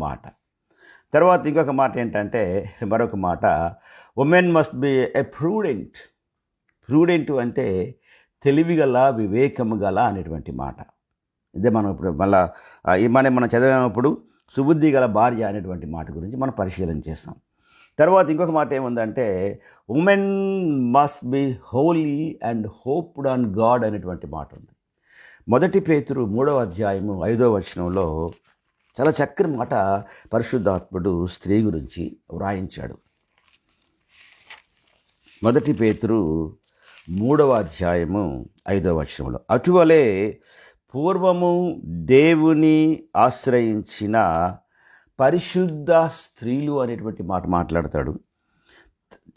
మాట. తర్వాత ఇంకొక మాట ఏంటంటే, మరొక మాట, ఉమెన్ మస్ట్ బి ఎ ప్రూడెంట్. ప్రూడెంట్ అంటే తెలివిగల, వివేకము గల అనేటువంటి మాట. ఇదే మనం ఇప్పుడు మనం చదివేటప్పుడు సుబుద్ధి గల భార్య అనేటువంటి మాట గురించి మనం పరిశీలన చేస్తాం. తర్వాత ఇంకొక మాట ఏముందంటే women must B Holi and hoped on God అనేటువంటి మాట ఉంది. 1 పేతురు 3వ అధ్యాయము 5వ వచనంలో చాలా చక్కని మాట పరిశుద్ధాత్ముడు స్త్రీ గురించి వ్రాయించాడు. 1 పేతురు 3వ అధ్యాయము 5వ వచనంలో, అటువలే పూర్వము దేవుని ఆశ్రయించిన పరిశుద్ధ స్త్రీలు అనేటువంటి మాట మాట్లాడతాడు.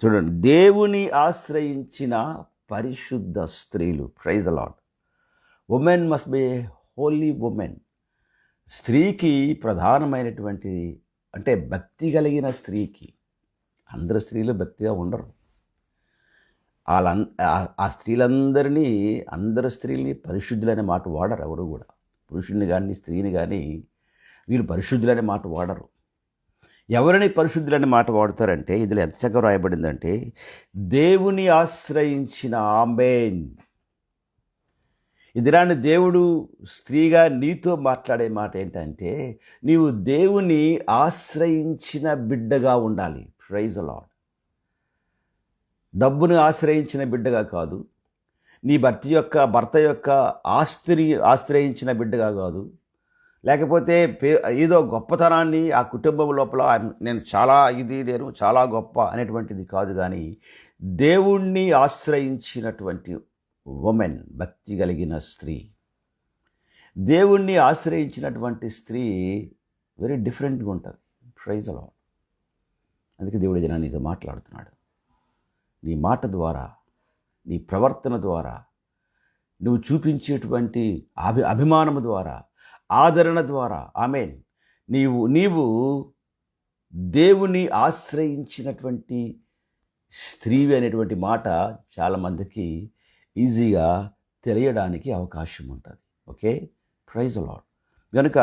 చూడండి, దేవుని ఆశ్రయించిన పరిశుద్ధ స్త్రీలు. Praise the Lord. Women must be a holy women. స్త్రీకి ప్రధానమైనటువంటి అంటే భక్తి కలిగిన స్త్రీకి. అందరు స్త్రీలు భక్తిగా ఉండరు. ఆ స్త్రీలందరినీ, అందరు స్త్రీలని పరిశుద్ధులనే మాట వాడరు ఎవరు కూడా. పురుషుడిని కానీ స్త్రీని కానీ వీళ్ళు పరిశుద్ధులనే మాట వాడరు. ఎవరిని పరిశుద్ధులనే మాట వాడతారంటే ఇందులో ఎంత చక్కగా రాయబడిందంటే దేవుని ఆశ్రయించిన ఆమేన్. ఇదిరాని దేవుడు స్త్రీగా నీతో మాట్లాడే మాట ఏంటంటే నీవు దేవుని ఆశ్రయించిన బిడ్డగా ఉండాలి. Praise the Lord. డబ్బును ఆశ్రయించిన బిడ్డగా కాదు, నీ భర్త యొక్క ఆశ్రయించిన బిడ్డగా కాదు, లేకపోతే ఏదో గొప్పతనాన్ని ఆ కుటుంబం లోపల నేను చాలా గొప్ప అనేటువంటిది కాదు, కానీ దేవుణ్ణి ఆశ్రయించినటువంటి ఉమెన్, భక్తి కలిగిన స్త్రీ, దేవుణ్ణి ఆశ్రయించినటువంటి స్త్రీ వెరీ డిఫరెంట్గా ఉంటుంది. Praise the Lord. అందుకే దేవుడి దినాన్ని నీతో మాట్లాడుతున్నాడు. నీ మాట ద్వారా, నీ ప్రవర్తన ద్వారా, నువ్వు చూపించేటువంటి అభిమానము ద్వారా, ఆదరణ ద్వారా, ఆమేన్, నీవు దేవుని ఆశ్రయించినటువంటి స్త్రీవి అనేటువంటి మాట చాలామందికి ఈజీగా తెలియడానికి అవకాశం ఉంటుంది. Okay, praise the Lord. కనుక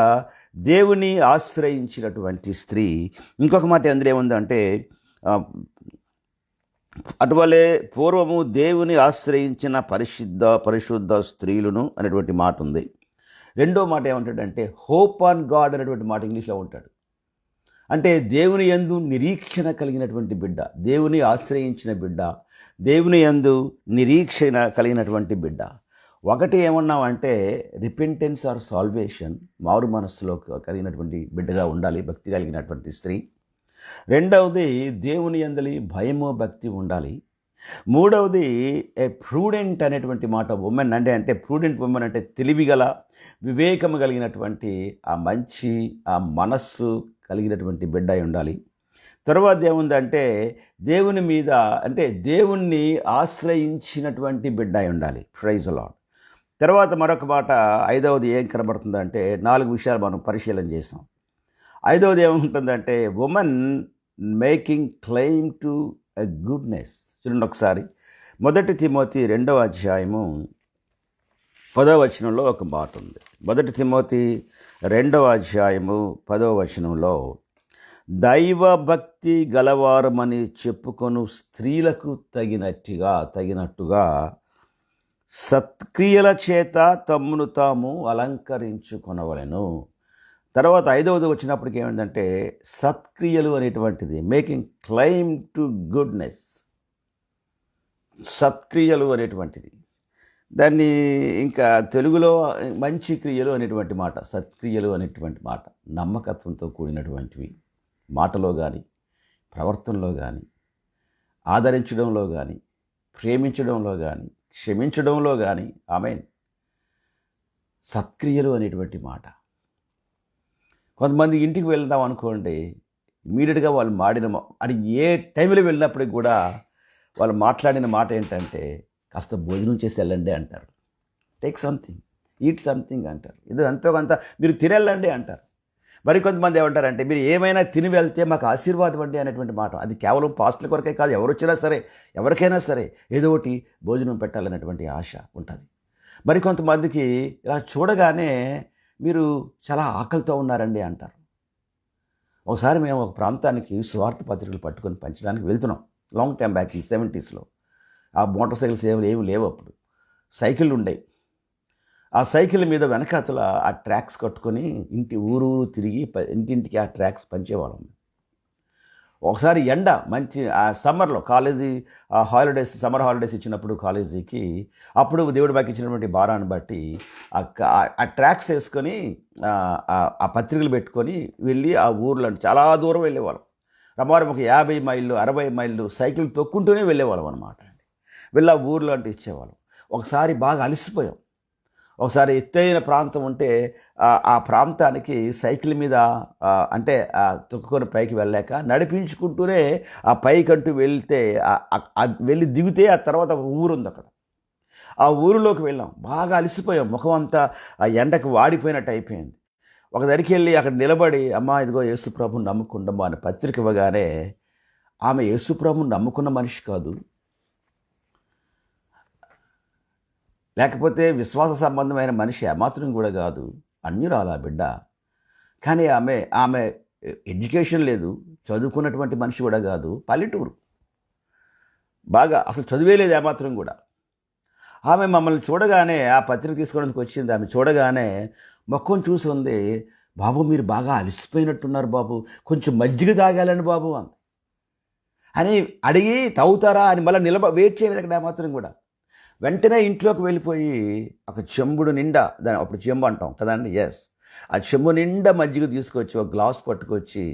దేవుని ఆశ్రయించినటువంటి స్త్రీ. ఇంకొక మాట అందులో ఏముందంటే, అటువలే పూర్వము దేవుని ఆశ్రయించిన పరిశుద్ధ స్త్రీలను అనేటువంటి మాట ఉంది. రెండో మాట ఏమంటాడంటే హోప్ ఆన్ గాడ్ అనేటువంటి మాట ఇంగ్లీష్లో ఉంటాడు. అంటే దేవుని యందు నిరీక్షణ కలిగినటువంటి బిడ్డ, దేవుని ఆశ్రయించిన బిడ్డ, దేవుని యందు నిరీక్షణ కలిగినటువంటి బిడ్డ. ఒకటి ఏమన్నామంటే రిపెంటెన్స్ ఆర్ సాల్వేషన్, మారు మనస్సులో కలిగినటువంటి బిడ్డగా ఉండాలి, భక్తి కలిగినటువంటి స్త్రీ. రెండవది దేవుని యందలి భయము భక్తి ఉండాలి. మూడవది ప్రూడెంట్ అనేటువంటి మాట ఉమెన్ అంటే ప్రూడెంట్ ఉమెన్ అంటే తెలివిగల, వివేకము కలిగినటువంటి ఆ మనస్సు కలిగినటువంటి బిడ్డ అయి ఉండాలి. తర్వాత ఏముందంటే దేవుని మీద అంటే దేవుణ్ణి ఆశ్రయించినటువంటి బిడ్డ అయి ఉండాలి. Praise the Lord. తర్వాత మరొక మాట ఐదవది ఏం కనబడుతుందంటే 4 విషయాలు మనం పరిశీలన చేసాం. ఐదవది ఏముంటుందంటే women making claim to a goodness. చూడండి ఒకసారి 1 తిమోతి 2వ అధ్యాయము 10వ వచనంలో ఒక మాట ఉంది. 1 తిమోతి 2వ అధ్యాయము 10వ వచనంలో దైవ భక్తి గలవారమని చెప్పుకొను స్త్రీలకు తగినట్టుగా సత్క్రియల చేత తమ్మును తాము అలంకరించుకొనవలెను. తర్వాత 5వది వచ్చినప్పటికి ఏమిటంటే సత్క్రియలు అనేటువంటిది మేకింగ్ క్లెయిమ్ టు గుడ్నెస్. సత్క్రియలు అనేటువంటిది, దాన్ని ఇంకా తెలుగులో మంచి క్రియలు అనేటువంటి మాట, సత్క్రియలు అనేటువంటి మాట నమ్మకత్వంతో కూడినటువంటివి, మాటలో కానీ, ప్రవర్తనలో కానీ, ఆదరించడంలో కానీ, ప్రేమించడంలో కానీ, క్షమించడంలో కానీ, ఆమేన్, సత్క్రియలు అనేటువంటి మాట. కొంతమంది ఇంటికి వెళ్దాం అనుకోండి, ఇమీడియట్గా వాళ్ళు అది ఏ టైంలో వెళ్ళినప్పటికి కూడా వాళ్ళు మాట్లాడిన మాట ఏంటంటే కాస్త భోజనం చేసి వెళ్ళండి అంటారు. టేక్ సంథింగ్, ఈట్ సంథింగ్ అంటారు. ఇది ఎంతో కొంత మీరు తినెళ్ళండి అంటారు. మరి కొంతమంది ఏమంటారంటే మీరు ఏమైనా తిని వెళ్తే మాకు ఆశీర్వాదం అండి అనేటువంటి మాట. అది కేవలం పాస్టుల కొరకే కాదు, ఎవరు వచ్చినా సరే, ఎవరికైనా సరే ఏదో ఒకటి భోజనం పెట్టాలనేటువంటి ఆశ ఉంటుంది. మరి కొంతమందికి ఇలా చూడగానే మీరు చాలా ఆకలితో ఉన్నారండి అంటారు. ఒకసారి మేము ఒక ప్రాంతానికి స్వార్థ పత్రికలు పట్టుకొని పంచడానికి వెళ్తున్నాం. లాంగ్ టైం బ్యాక్, ఈ 70s. ఆ మోటార్ సైకిల్స్ ఏమి లేవు అప్పుడు, సైకిళ్ళు ఉండేవి. ఆ సైకిల్ మీద వెనకాతల ఆ ట్రాక్స్ కట్టుకొని ఊరు తిరిగి ఇంటింటికి ఆ ట్రాక్స్ పంచేవాళ్ళం. ఒకసారి ఎండ మంచి ఆ సమ్మర్లో కాలేజీ సమ్మర్ హాలిడేస్ ఇచ్చినప్పుడు కాలేజీకి, అప్పుడు దేవుడి బాకి ఇచ్చినటువంటి భారాన్ని బట్టి ఆ ట్రాక్స్ వేసుకొని ఆ పత్రికలు పెట్టుకొని వెళ్ళి ఆ ఊర్లో చాలా దూరం వెళ్ళేవాళ్ళం. రమారం ఒక 50 మైళ్ళు 60 మైళ్ళు సైకిల్ తొక్కుంటూనే వెళ్ళేవాళ్ళం అనమాట. వెళ్ళి ఆ ఊర్లో అంటే ఇచ్చేవాళ్ళం. ఒకసారి బాగా అలసిపోయాం. ఒకసారి ఎత్తైన ప్రాంతం ఉంటే ఆ ప్రాంతానికి సైకిల్ మీద అంటే తొక్కుకొని పైకి వెళ్ళాక నడిపించుకుంటూనే ఆ పైకంటూ వెళ్ళి దిగితే ఆ తర్వాత ఒక ఊరు ఉంది అక్కడ. ఆ ఊరిలోకి వెళ్ళాం. బాగా అలసిపోయాం, ముఖం అంతా ఆ ఎండకు వాడిపోయినట్టు అయిపోయింది. ఒక దగ్గరికి వెళ్ళి అక్కడ నిలబడి, అమ్మా ఇదిగో యేసుప్రభుని నమ్ముకుండమ్మా అని పత్రిక ఇవ్వగానే ఆమె యేసుప్రభుని నమ్ముకున్న మనిషి కాదు, లేకపోతే విశ్వాస సంబంధమైన మనిషి ఏమాత్రం కూడా కాదు, అన్యురాలు ఆ బిడ్డ. కానీ ఆమె ఎడ్యుకేషన్ లేదు, చదువుకున్నటువంటి మనిషి కూడా కాదు, పల్లెటూరు, బాగా అసలు చదివే లేదు ఏమాత్రం కూడా. ఆమె మమ్మల్ని చూడగానే ఆ పత్రిక తీసుకోవడానికి వచ్చింది. ఆమె చూడగానే మొక్కం చూసి ఉంది, బాబు మీరు బాగా అలసిపోయినట్టున్నారు బాబు, కొంచెం మజ్జిగ తాగాలండి బాబు అని అడిగి తాగుతారా అని మళ్ళీ వెయిట్ చేయలేదు అక్కడ ఏమాత్రం కూడా. వెంటనే ఇంట్లోకి వెళ్ళిపోయి ఒక చెంబుడు నిండా, దాని అప్పుడు చెంబు అంటాం కదండి, ఎస్, ఆ చెంబు నిండా మజ్జిగ తీసుకొచ్చి ఒక గ్లాస్ పట్టుకొచ్చి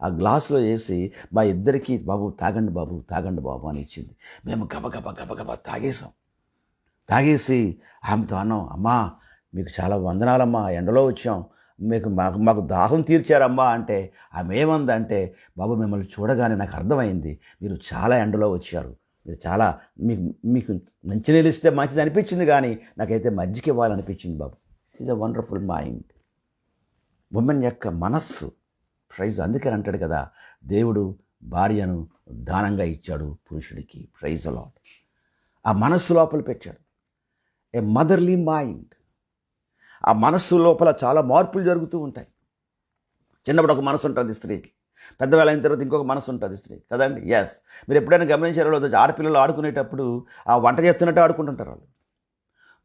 ఆ గ్లాసులో వేసి మా ఇద్దరికి, బాబు తాగండి బాబు, తాగండి బాబు అని ఇచ్చింది. మేము గబగబా తాగేసాం. తాగేసి ఆమెతో అన్నాం, అమ్మా మీకు చాలా వందనాలమ్మా, ఎండలో వచ్చాం, మాకు దాహం తీర్చారమ్మా అంటే ఆమె ఏమందంటే, బాబు మిమ్మల్ని చూడగానే నాకు అర్థమైంది, మీరు చాలా ఎండలో వచ్చారు, మీరు చాలా మీకు మంచినీళ్ళు ఇస్తే మంచిది అనిపించింది, కానీ నాకైతే మజ్జిగ ఇవ్వాలనిపించింది బాబు. Is a wonderful mind. Woman యొక్క మనస్సు, ప్రైజ్. అందుకని అంటాడు కదా, దేవుడు భార్యను దానంగా ఇచ్చాడు పురుషుడికి, ప్రైజ్ అలాట్. ఆ మనస్సు లోపల పెట్టాడు ఏ మదర్లీ మైండ్. ఆ మనస్సు లోపల చాలా మార్పులు జరుగుతూ ఉంటాయి. చిన్నప్పుడు ఒక మనసు ఉంటుంది స్త్రీకి, పెద్దవేళ అయిన తర్వాత ఇంకొక మనసు ఉంటుంది స్త్రీ కదండి, ఎస్. మీరు ఎప్పుడైనా గమనించారో ఆడపిల్లలు ఆడుకునేటప్పుడు ఆ వంట చేస్తున్నట్టు ఆడుకుంటుంటారు వాళ్ళు.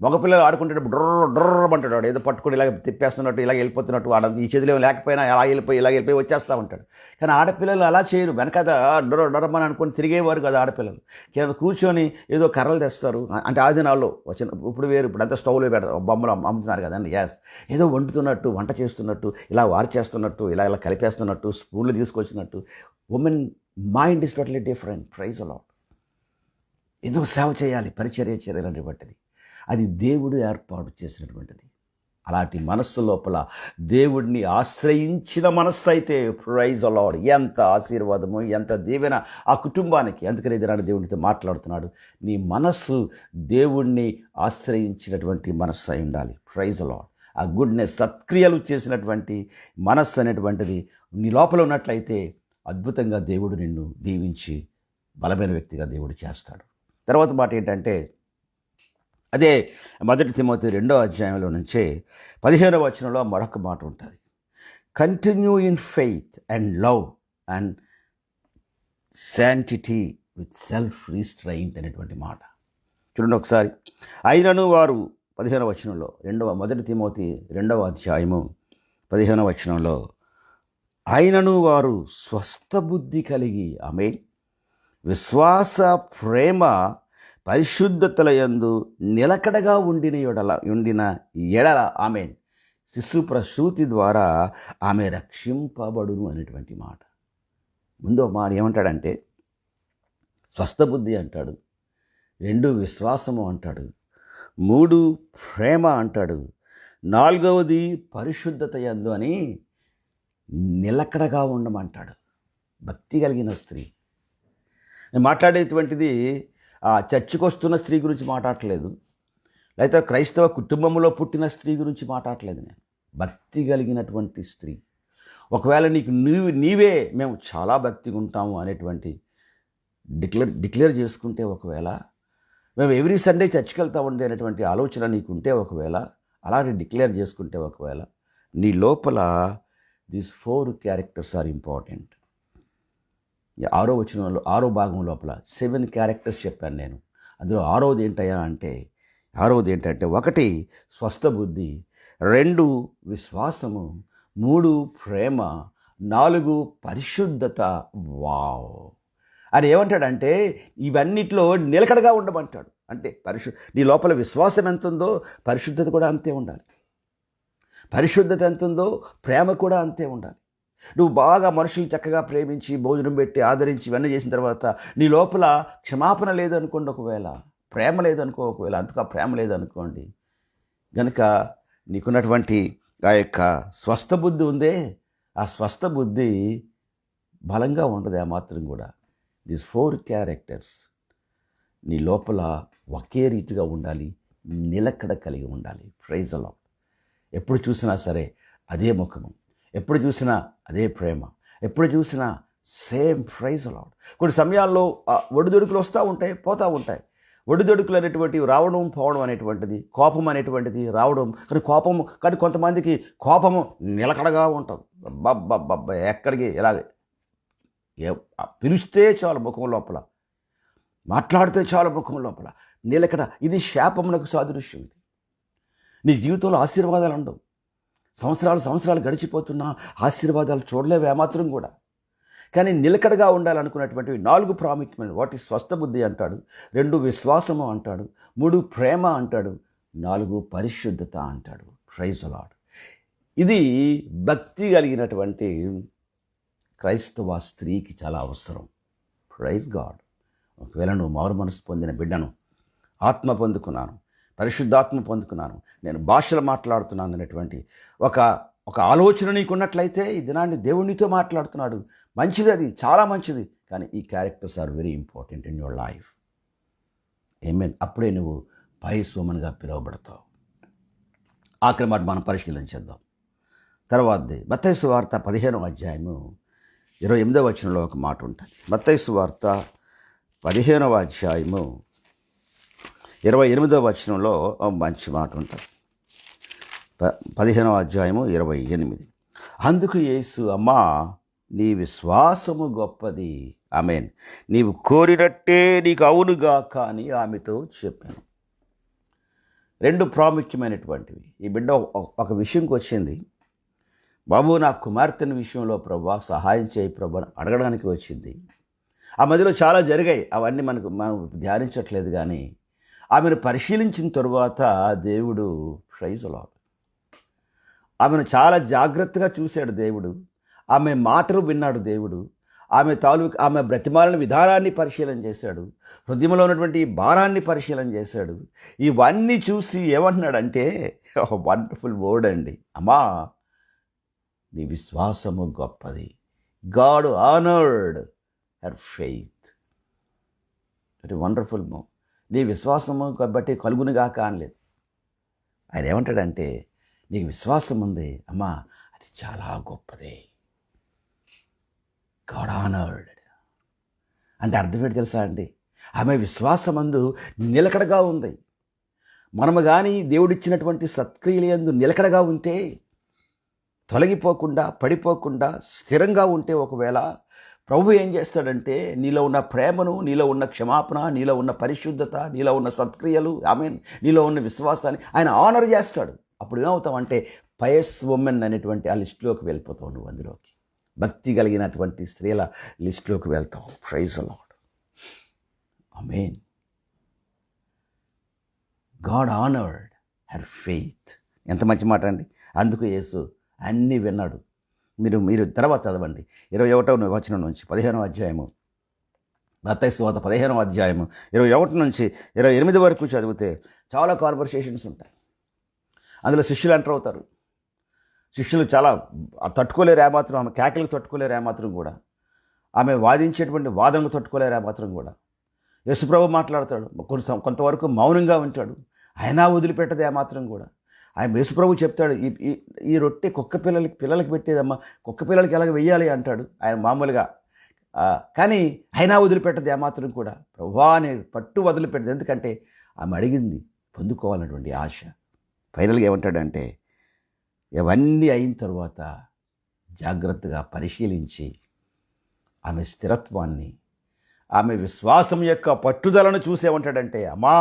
మగపిల్లలు ఆడుకుంటేటప్పుడు డ్రర్ అంటాడు వాడు, ఏదో పట్టుకుని ఇలాగ తిప్పేస్తున్నట్టు, ఇలాగ వెళ్ళిపోతున్నట్టు, వాడు ఈ చేతిలో లేకపోయినా ఇలా వెళ్ళిపోయి వచ్చేస్తూ ఉంటాడు. కానీ ఆడపిల్లలు అలా చేయరు, వెనకాల డొరమని అనుకొని తిరిగేవారు కదా ఆడపిల్లలు. కింద కూర్చొని ఏదో కర్రలు తెస్తారు, అంటే ఆ దినాల్లో వచ్చిన, ఇప్పుడు వేరు, ఇప్పుడు అంతా స్టవ్లో పెడతారు, బొమ్మలు అమ్ముతున్నారు కదండి, ఎస్. ఏదో వండుతున్నట్టు, వంట చేస్తున్నట్టు, ఇలా వారు చేస్తున్నట్టు, ఇలా కలిపేస్తున్నట్టు, స్పూన్లు తీసుకొచ్చినట్టు. Woman mind is totally different, praise a lot. ఎందుకు సేవ చేయాలి, పరిచర్య చేయాలనేటువంటిది అది దేవుడు ఏర్పాటు చేసినటువంటిది. అలాంటి మనస్సు లోపల దేవుడిని ఆశ్రయించిన మనస్సు అయితే, ప్రైజ్ అలాడ్, ఎంత ఆశీర్వాదము, ఎంత దీవెన ఆ కుటుంబానికి. అందుకని ఇది నాడు దేవుడితో మాట్లాడుతున్నాడు, నీ మనస్సు దేవుణ్ణి ఆశ్రయించినటువంటి మనస్సు అయి ఉండాలి, ప్రైజ్ అలాడ్. ఆ గుడ్నెస్, సత్క్రియలు చేసినటువంటి మనస్సు అనేటువంటిది నీ లోపల ఉన్నట్లయితే అద్భుతంగా దేవుడు నిన్ను దీవించి బలమైన వ్యక్తిగా దేవుడు చేస్తాడు. తర్వాత మాట ఏంటంటే, అదే 1 తిమోతి 2వ అధ్యాయంలో నుంచే 15వ వచనంలో మరొక మాట ఉంటుంది, continue in faith and love and sanctity with self restraint అనేటువంటి మాట చూడండి ఒకసారి. అయినను వారు 15వ వచనంలో 1 తిమోతి 2వ అధ్యాయము 15వ వచనంలో, అయినను వారు స్వస్థ బుద్ధి కలిగి, ఆమె విశ్వాస, ప్రేమ, పరిశుద్ధతల యందు నిలకడగా ఉండిన ఎడల ఆమె శిశు ప్రసూతి ద్వారా ఆమె రక్షింపబడును అనేటువంటి మాట. ముందు మాట ఏమంటాడంటే, స్వస్థబుద్ధి అంటాడు, 2 విశ్వాసము అంటాడు, 3 ప్రేమ అంటాడు, 4వది పరిశుద్ధత యందు అని నిలకడగా ఉండమంటాడు. భక్తి కలిగిన స్త్రీ. నేను మాట్లాడేటువంటిది ఆ చర్చికి వస్తున్న స్త్రీ గురించి మాట్లాడట్లేదు, లేకపోతే క్రైస్తవ కుటుంబంలో పుట్టిన స్త్రీ గురించి మాట్లాడట్లేదు. నేను భక్తి కలిగినటువంటి స్త్రీ. ఒకవేళ నీవే మేము చాలా భక్తిగా ఉంటాము అనేటువంటి డిక్లేర్ చేసుకుంటే, ఒకవేళ మేము ఎవ్రీ సండే చర్చికి వెళ్తా ఉండే అనేటువంటి ఆలోచన నీకుంటే, ఒకవేళ అలాంటి డిక్లేర్ చేసుకుంటే, ఒకవేళ నీ లోపల దీస్ 4 క్యారెక్టర్స్ ఆర్ ఇంపార్టెంట్. 6వ వచనంలో 6వ భాగం లోపల 7 క్యారెక్టర్స్ చెప్పాను నేను. అందులో 6వది ఏంటయ్యా అంటే, 1 స్వస్థ బుద్ధి, 2 విశ్వాసము, 3 ప్రేమ, 4 పరిశుద్ధత. వావ్! అని ఏమంటాడంటే, ఇవన్నిట్లో నిలకడగా ఉండమంటాడు. అంటే నీ లోపల విశ్వాసం ఎంత ఉందో పరిశుద్ధత కూడా అంతే ఉండాలి. పరిశుద్ధత ఎంత ఉందో ప్రేమ కూడా అంతే ఉండాలి. నువ్వు బాగా మనుషులు చక్కగా ప్రేమించి, భోజనం పెట్టి, ఆదరించి ఇవన్నీ చేసిన తర్వాత నీ లోపల క్షమాపణ లేదనుకోండి, ఒకవేళ ప్రేమ లేదనుకో, ఒకవేళ అంతగా ప్రేమ లేదనుకోండి, కనుక నీకున్నటువంటి ఆ యొక్క స్వస్థ బుద్ధి ఉందే, ఆ స్వస్థ బుద్ధి బలంగా ఉండదు ఆ మాత్రం కూడా. దీస్ 4 క్యారెక్టర్స్ నీ లోపల ఒకే రీతిగా ఉండాలి, నిలకడ కలిగి ఉండాలి. Praise the Lord. ఎప్పుడు చూసినా సరే అదే ముఖము, ఎప్పుడు చూసినా అదే ప్రేమ, ఎప్పుడు చూసినా సేమ్. Praise the lord. కొన్ని సమయాల్లో ఒడిదొడుకులు వస్తూ ఉంటాయి, పోతూ ఉంటాయి. ఒడిదొడుకులు అనేటువంటివి రావడం పోవడం అనేటువంటిది, కోపం అనేటువంటిది రావడం. కానీ కొంతమందికి కోపము నిలకడగా ఉంటుంది. బబ్బ ఎక్కడికి ఎలాగ పిలిస్తే చాలు ముఖం లోపల, మాట్లాడితే చాలు ముఖం లోపల నిలకడ. ఇది శాపమునకు సాదృశ్యం. ఇది నీ జీవితంలో ఆశీర్వాదాలు ఉండవు. సంవత్సరాలు గడిచిపోతున్నా ఆశీర్వాదాలు చూడలేవు ఏమాత్రం కూడా. కానీ నిలకడగా ఉండాలనుకున్నటువంటివి 4 ప్రాముఖ్యమైన, వాటి స్వస్థ బుద్ధి అంటాడు, 2 విశ్వాసము అంటాడు, 3 ప్రేమ అంటాడు, 4 పరిశుద్ధత అంటాడు. Praise the Lord. ఇది భక్తి కలిగినటువంటి క్రైస్తవ స్త్రీకి చాలా అవసరం. Praise God. ఒకవేళ నువ్వు మారు మనసు పొందిన బిడ్డను, ఆత్మ పొందుకున్నాను, పరిశుద్ధాత్మ పొందుకున్నాను, నేను భాషలు మాట్లాడుతున్నాను అనేటువంటి ఒక ఆలోచన నీకున్నట్లయితే ఈ దినాన్ని దేవునితో మాట్లాడుతున్నాడు. మంచిది, అది చాలా మంచిది. కానీ ఈ characters are very important in your life. Amen. అప్పుడే నువ్వు పైస్ ఉమెన్గా పిలువబడతావు. ఆఖరి మాట మనం పరిశీలించేద్దాం. తర్వాతది మత్తయి సువార్త 15వ అధ్యాయము 28వ వచనంలో ఒక మాట ఉంటుంది. మత్తయి సువార్త 15వ అధ్యాయము 28వ వచనంలో మంచి మాట ఉంటుంది. 15వ అధ్యాయము 28. అందుకు యేసు, అమ్మా నీ విశ్వాసము గొప్పది, ఆమేన్, నీవు కోరినట్టే నీకు అవునుగా కానీ ఆమెతో చెప్పాను. 2 ప్రాముఖ్యమైనటువంటివి. ఈ బిడ్డ ఒక విషయంకి వచ్చింది. బాబు, నా కుమార్తెని విషయంలో ప్రభా సహాయం చేయి ప్రభా అడగడానికి వచ్చింది. ఆ మధ్యలో చాలా జరిగాయి, అవన్నీ మనం ధ్యానించట్లేదు. కానీ ఆమెను పరిశీలించిన తరువాత దేవుడు, ప్రైజ్ ది లార్డ్, ఆమెను చాలా జాగ్రత్తగా చూశాడు దేవుడు. ఆమె మాటలు విన్నాడు దేవుడు. ఆమె బ్రతిమాలిన విధానాన్ని పరిశీలన చేశాడు. హృదయంలో ఉన్నటువంటి భారాన్ని పరిశీలన చేశాడు. ఇవన్నీ చూసి ఏమంటున్నాడంటే, వండర్ఫుల్ వర్డ్ అండి, అమ్మా నీ విశ్వాసము గొప్పది. God honoured her faith. అది వండర్ఫుల్ మో. నీ విశ్వాసము బట్టి కలుగునుగాక అనలేదు. ఆయన ఏమంటాడంటే, నీకు విశ్వాసం ఉంది అమ్మా, అది చాలా గొప్పదే. గాడ్ ఆనర్డ్ అంటే అర్థం ఏంటి తెలుసా అండి? ఆమె విశ్వాసమందు నిలకడగా ఉంది. మనము కానీ దేవుడిచ్చినటువంటి సత్క్రియలందు నిలకడగా ఉంటే, తొలగిపోకుండా, పడిపోకుండా స్థిరంగా ఉంటే, ఒకవేళ ప్రభు ఏం చేస్తాడంటే నీలో ఉన్న ప్రేమను, నీలో ఉన్న క్షమాపణ, నీలో ఉన్న పరిశుద్ధత, నీలో ఉన్న సత్క్రియలు, ఆమేన్, నీలో ఉన్న విశ్వాసాన్ని ఆయన ఆనర్ చేస్తాడు. అప్పుడు ఏమవుతామంటే పయస్ ఉమెన్ అనేటువంటి ఆ లిస్టులోకి వెళ్ళిపోతావు. నువ్వు అందులోకి భక్తి కలిగినటువంటి స్త్రీల లిస్టులోకి వెళ్తావు. Praise the Lord. Amen. God honoured her faith. ఎంత మంచి మాట అండి. అందుకు యేసు అన్నీ విన్నాడు. మీరు తర్వాత చదవండి 21వ వచనం నుంచి 15వ అధ్యాయము, మత్తయి సువార్త 15వ అధ్యాయము 21 నుంచి 28 వరకు చదివితే చాలా కాన్వర్సేషన్స్ ఉంటాయి. అందులో శిష్యులు ఎంటర్ అవుతారు. శిష్యులు చాలా తట్టుకోలేరు ఏమాత్రం. ఆమె కేకలకు తట్టుకోలేరు ఏమాత్రం కూడా. ఆమె వాదించేటువంటి వాదనలు తట్టుకోలేరు ఏమాత్రం కూడా. యేసుప్రభు మాట్లాడతాడు, కొంతవరకు మౌనంగా ఉంటాడు. అయినా వదిలిపెట్టదు ఏమాత్రం కూడా. ఆయన యేసుప్రభు చెప్తాడు, ఈ రొట్టె పిల్లలకి పెట్టేదమ్మా, కుక్క పిల్లలకి ఎలాగ వెయ్యాలి అంటాడు ఆయన మామూలుగా. కానీ అయినా వదిలిపెట్టదు ఏమాత్రం కూడా. ప్రభువా అని పట్టు వదిలిపెట్టదు. ఎందుకంటే ఆమె అడిగింది పొందుకోవాలన్నటువంటి ఆశ. ఫైనల్గా ఏమంటాడంటే, ఇవన్నీ అయిన తర్వాత జాగ్రత్తగా పరిశీలించి ఆమె స్థిరత్వాన్ని, ఆమె విశ్వాసం యొక్క పట్టుదలను చూసేమంటాడంటే, అమ్మా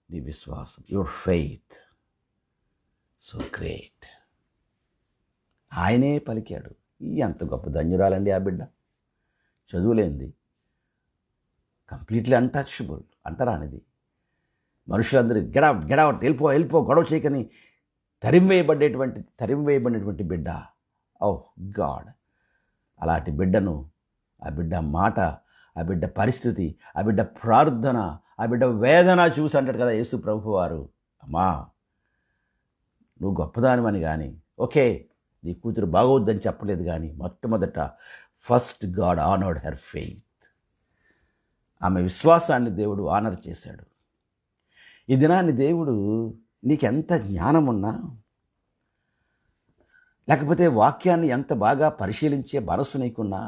నీ విశ్వాసం, యువర్ ఫెయిత్ సో గ్రేట్. ఆయనే పలికాడు. ఎంత గొప్ప ధన్యురాలండి ఆ బిడ్డ. చదువులేంది, కంప్లీట్లీ అన్టచబుల్, అంటరానిది. మనుషులందరూ గెడౌట్ వెళ్ళిపో గొడవ చేయకని తరిమివేయబడినటువంటి బిడ్డ. ఓహ్ గాడ్, అలాంటి బిడ్డను, ఆ బిడ్డ మాట, ఆ బిడ్డ పరిస్థితి, ఆ బిడ్డ ప్రార్థన, ఆ బిడ్డ వేదన చూసి అంటాడు కదా యేసు ప్రభు వారు, అమ్మా నువ్వు గొప్పదానివని. కానీ ఓకే, నీ కూతురు బాగోద్దని చెప్పలేదు. కానీ మొట్టమొదట first God honoured her faith. ఆమె విశ్వాసాన్ని దేవుడు ఆనర్ చేశాడు. ఈ దినాన్ని దేవుడు నీకెంత జ్ఞానం ఉన్నా, లేకపోతే వాక్యాన్ని ఎంత బాగా పరిశీలించే మనసు నీకున్నా,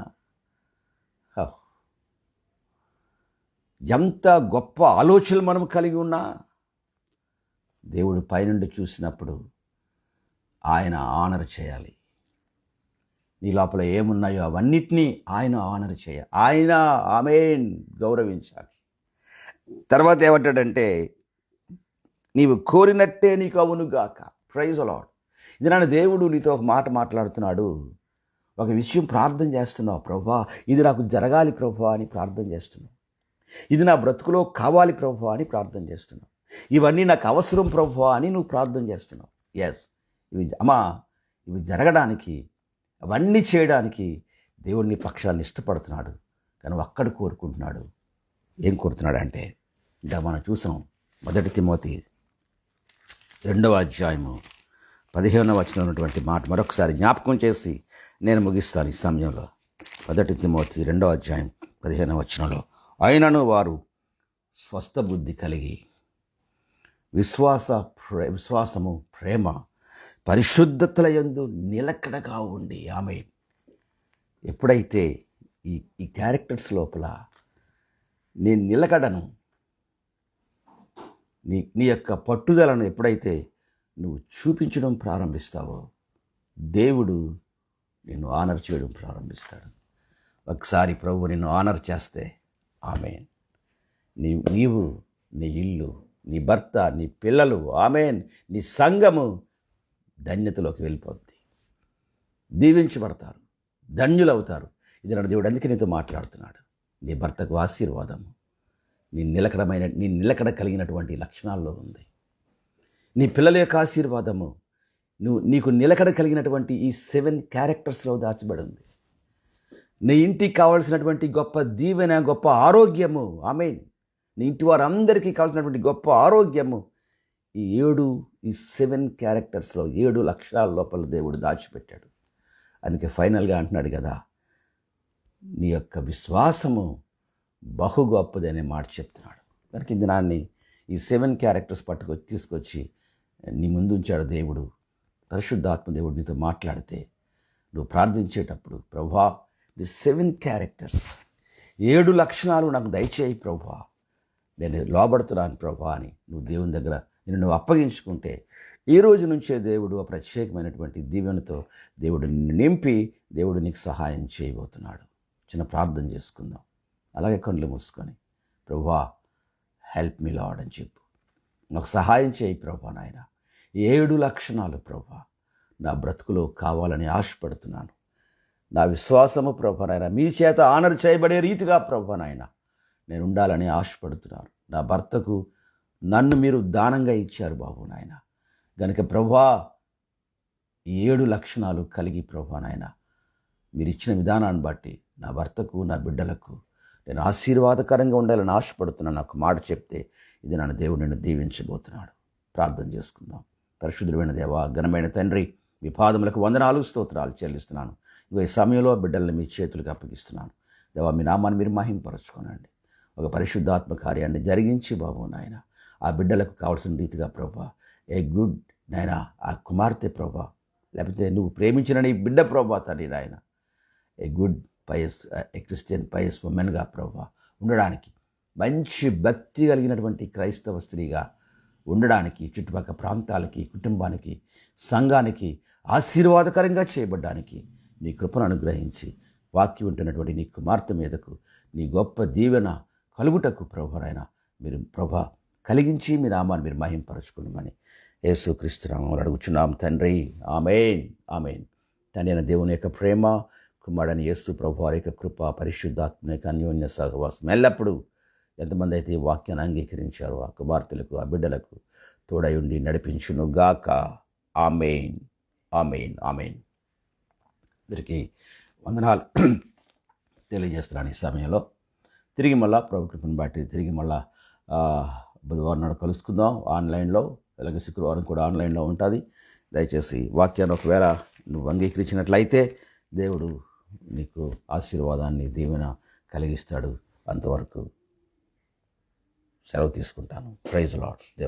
ఎంత గొప్ప ఆలోచనలు మనం కలిగి ఉన్నా, దేవుడు పైనుండి చూసినప్పుడు ఆయన ఆనర్ చేయాలి. నీ లోపల ఏమున్నాయో అవన్నిటినీ ఆయన ఆనర్ చేయాలి. ఆయన ఆమేన్ గౌరవించాలి. తర్వాత ఏమంటాడంటే, నీవు కోరినట్టే నీకు అవునుగాక. Praise the Lord. ఇది నన్ను దేవుడు నీతో ఒక మాట మాట్లాడుతున్నాడు. ఒక విషయం ప్రార్థన చేస్తున్నావు, ప్రభువా ఇది నాకు జరగాలి ప్రభువా అని ప్రార్థన చేస్తున్నావు. ఇది నా బ్రతుకులో కావాలి ప్రభువా అని ప్రార్థన చేస్తున్నావు. ఇవన్నీ నాకు అవసరం ప్రభువా అని నువ్వు ప్రార్థన చేస్తున్నావు. ఎస్, ఇవి జరగడానికి, అవన్నీ చేయడానికి దేవుడు నీ పక్షాన్ని ఇష్టపడుతున్నాడు. కానీ అక్కడ కోరుకుంటున్నాడు. ఏం కోరుతున్నాడు అంటే, ఇంకా మనం చూసాం 1 తిమోతి 2వ అధ్యాయము 15వ వచనంలో ఉన్నటువంటి మాట మరొకసారి జ్ఞాపకం చేసి నేను ముగిస్తాను ఈ సమయంలో. 1 తిమోతి 2వ అధ్యాయం 15వ వచనంలో, అయినను వారు స్వస్థ బుద్ధి కలిగి విశ్వాసము, ప్రేమ, పరిశుద్ధతల యందు నిలకడగా ఉండి. ఆమె ఎప్పుడైతే ఈ క్యారెక్టర్స్ లోపల నీ నిలకడను, నీ యొక్క పట్టుదలను ఎప్పుడైతే నువ్వు చూపించడం ప్రారంభిస్తావో, దేవుడు నిన్ను ఆనర్ చేయడం ప్రారంభిస్తాడు. ఒకసారి ప్రభు నిన్ను ఆనర్ చేస్తే, ఆమేన్, నీవు, నీ ఇల్లు, నీ భర్త, నీ పిల్లలు, ఆమేన్, నీ సంఘము ధన్యతలోకి వెళ్ళిపోద్ది. దీవించబడతారు, ధన్యులవుతారు. ఇది నా దేవుడు అందుకే నీతో మాట్లాడుతున్నాడు. నీ భర్తకు ఆశీర్వాదము నీ నిలకడ కలిగినటువంటి లక్షణాల్లో ఉంది. నీ పిల్లల యొక్క ఆశీర్వాదము నీకు నిలకడ కలిగినటువంటి ఈ 7 క్యారెక్టర్స్లో దాచబడి ఉంది. నీ ఇంటికి కావాల్సినటువంటి గొప్ప దీవెన, గొప్ప ఆరోగ్యము, ఆమేన్, నీ ఇంటి వారందరికీ కావాల్సినటువంటి గొప్ప ఆరోగ్యము ఈ 7 క్యారెక్టర్స్లో 7 లక్షణాల లోపల దేవుడు దాచిపెట్టాడు. అందుకే ఫైనల్గా అంటున్నాడు కదా, నీ యొక్క విశ్వాసము బహు గొప్పదనే మాట చెప్తున్నాడు. దానికి దినాన్ని ఈ 7 క్యారెక్టర్స్ తీసుకొచ్చి నీ ముందు ఉంచాడు దేవుడు. పరిశుద్ధాత్మ దేవుడు నీతో మాట్లాడితే నువ్వు ప్రార్థించేటప్పుడు, ప్రభువా ది 7 క్యారెక్టర్స్, 7 లక్షణాలు నాకు దయచేయి ప్రభువా, నేను లోబడుతున్నాను ప్రభువా అని నువ్వు దేవుని దగ్గర నువ్వు అప్పగించుకుంటే, ఈ రోజు నుంచే దేవుడు ఆ ప్రత్యేకమైనటువంటి దీవెనతో దేవుడు నిన్ను నింపి దేవుడు నీకు సహాయం చేయబోతున్నాడు. చిన్న ప్రార్థన చేసుకుందాం. అలాగే కళ్ళు మూసుకొని, ప్రభువా హెల్ప్ మీ లార్డ్ అని చెప్పు. నాకు సహాయం చేయి ప్రభువా నాయన. 7 లక్షణాలు ప్రభువా నా బ్రతుకులో కావాలని ఆశపడుతున్నాను. నా విశ్వాసము ప్రభువా నాయన మీ చేత ఆనర్ చేయబడే రీతిగా ప్రభువా నాయన నేను ఉండాలని ఆశపడుతున్నాను. నా భర్తకు నన్ను మీరు దానంగా ఇచ్చారు బాబు నాయన. గనుక ప్రభువా 7 లక్షణాలు కలిగి ప్రభువా నాయన మీరు ఇచ్చిన విధానాన్ని బట్టి నా భర్తకు, నా బిడ్డలకు నేను ఆశీర్వాదకరంగా ఉండాలని ఆశపడుతున్నాను. నాకు మాట చెప్తే ఇది నన్ను దేవుడు నిన్ను దీవించబోతున్నాడు. ప్రార్థన చేసుకుందాం. పరిశుద్ధుడైన దేవా, ఘనమైన తండ్రి, మీ పాదములకు వందనాలు, స్తోత్రాలు చెల్లిస్తున్నాను. ఈ సమయంలో బిడ్డల్ని మీ చేతులకు అప్పగిస్తున్నాను. దేవా, మీ నామాన్ని మీరు మహింపరచుకోనండి. ఒక పరిశుద్ధాత్మ కార్యాన్ని జరిగించి బాబు నాయన ఆ బిడ్డలకు కావాల్సిన రీతిగా ప్రభా, ఏ గుడ్ నాయన ఆ కుమార్తె ప్రభా, లేకపోతే నువ్వు ప్రేమించిన నీ బిడ్డ ప్రభా తండ్రి నాయన, ఏ గుడ్ క్రిస్టియన్ పయస్ ఉమెన్గా ప్రభా ఉండడానికి, మంచి భక్తి కలిగినటువంటి క్రైస్తవ స్త్రీగా ఉండడానికి, చుట్టుపక్కల ప్రాంతాలకి, కుటుంబానికి, సంఘానికి ఆశీర్వాదకరంగా చేయబడ్డానికి నీ కృపను అనుగ్రహించి, వాక్యం ఉంటున్నటువంటి నీ కుమార్తె మీదకు నీ గొప్ప దీవెన కలుగుటకు ప్రభువైనా మీరు ప్రభా కలిగించి మీ నామాన్ని మీరు మహింపరచుకున్నామని యేసుక్రీస్తు నామములో అడుగుచున్నాం తండ్రి. ఆమేన్, ఆమేన్. తండ్రి అయిన దేవుని యొక్క ప్రేమ, కుమారుడైన యేసు ప్రభు వారి యొక్క కృప, పరిశుద్ధాత్మ యొక్క అన్యోన్య సహవాసం ఎల్లప్పుడూ ఎంతమంది అయితే ఈ వాక్యాన్ని అంగీకరించారో ఆ కుమార్తెలకు, ఆ బిడ్డలకు తోడై ఉండి నడిపించును గాక. ఆమేన్, ఆమేన్, ఆమేన్. అందరికీ వందనాలు తెలియజేస్తున్నాను. ఈ సమయంలో తిరిగి మళ్ళా ప్రభు కృపను బట్టి తిరిగి మళ్ళా బుధవారం నాడు కలుసుకుందాం ఆన్లైన్లో. అలాగే శుక్రవారం కూడా ఆన్లైన్లో ఉంటుంది. దయచేసి వాక్యాన్ని ఒకవేళ నువ్వు అంగీకరించినట్లయితే దేవుడు నీకు ఆశీర్వాదాన్ని, దీవెన కలిగిస్తాడు. అంతవరకు సెలవు తీసుకుంటాను. Praise Lord. దేవుడు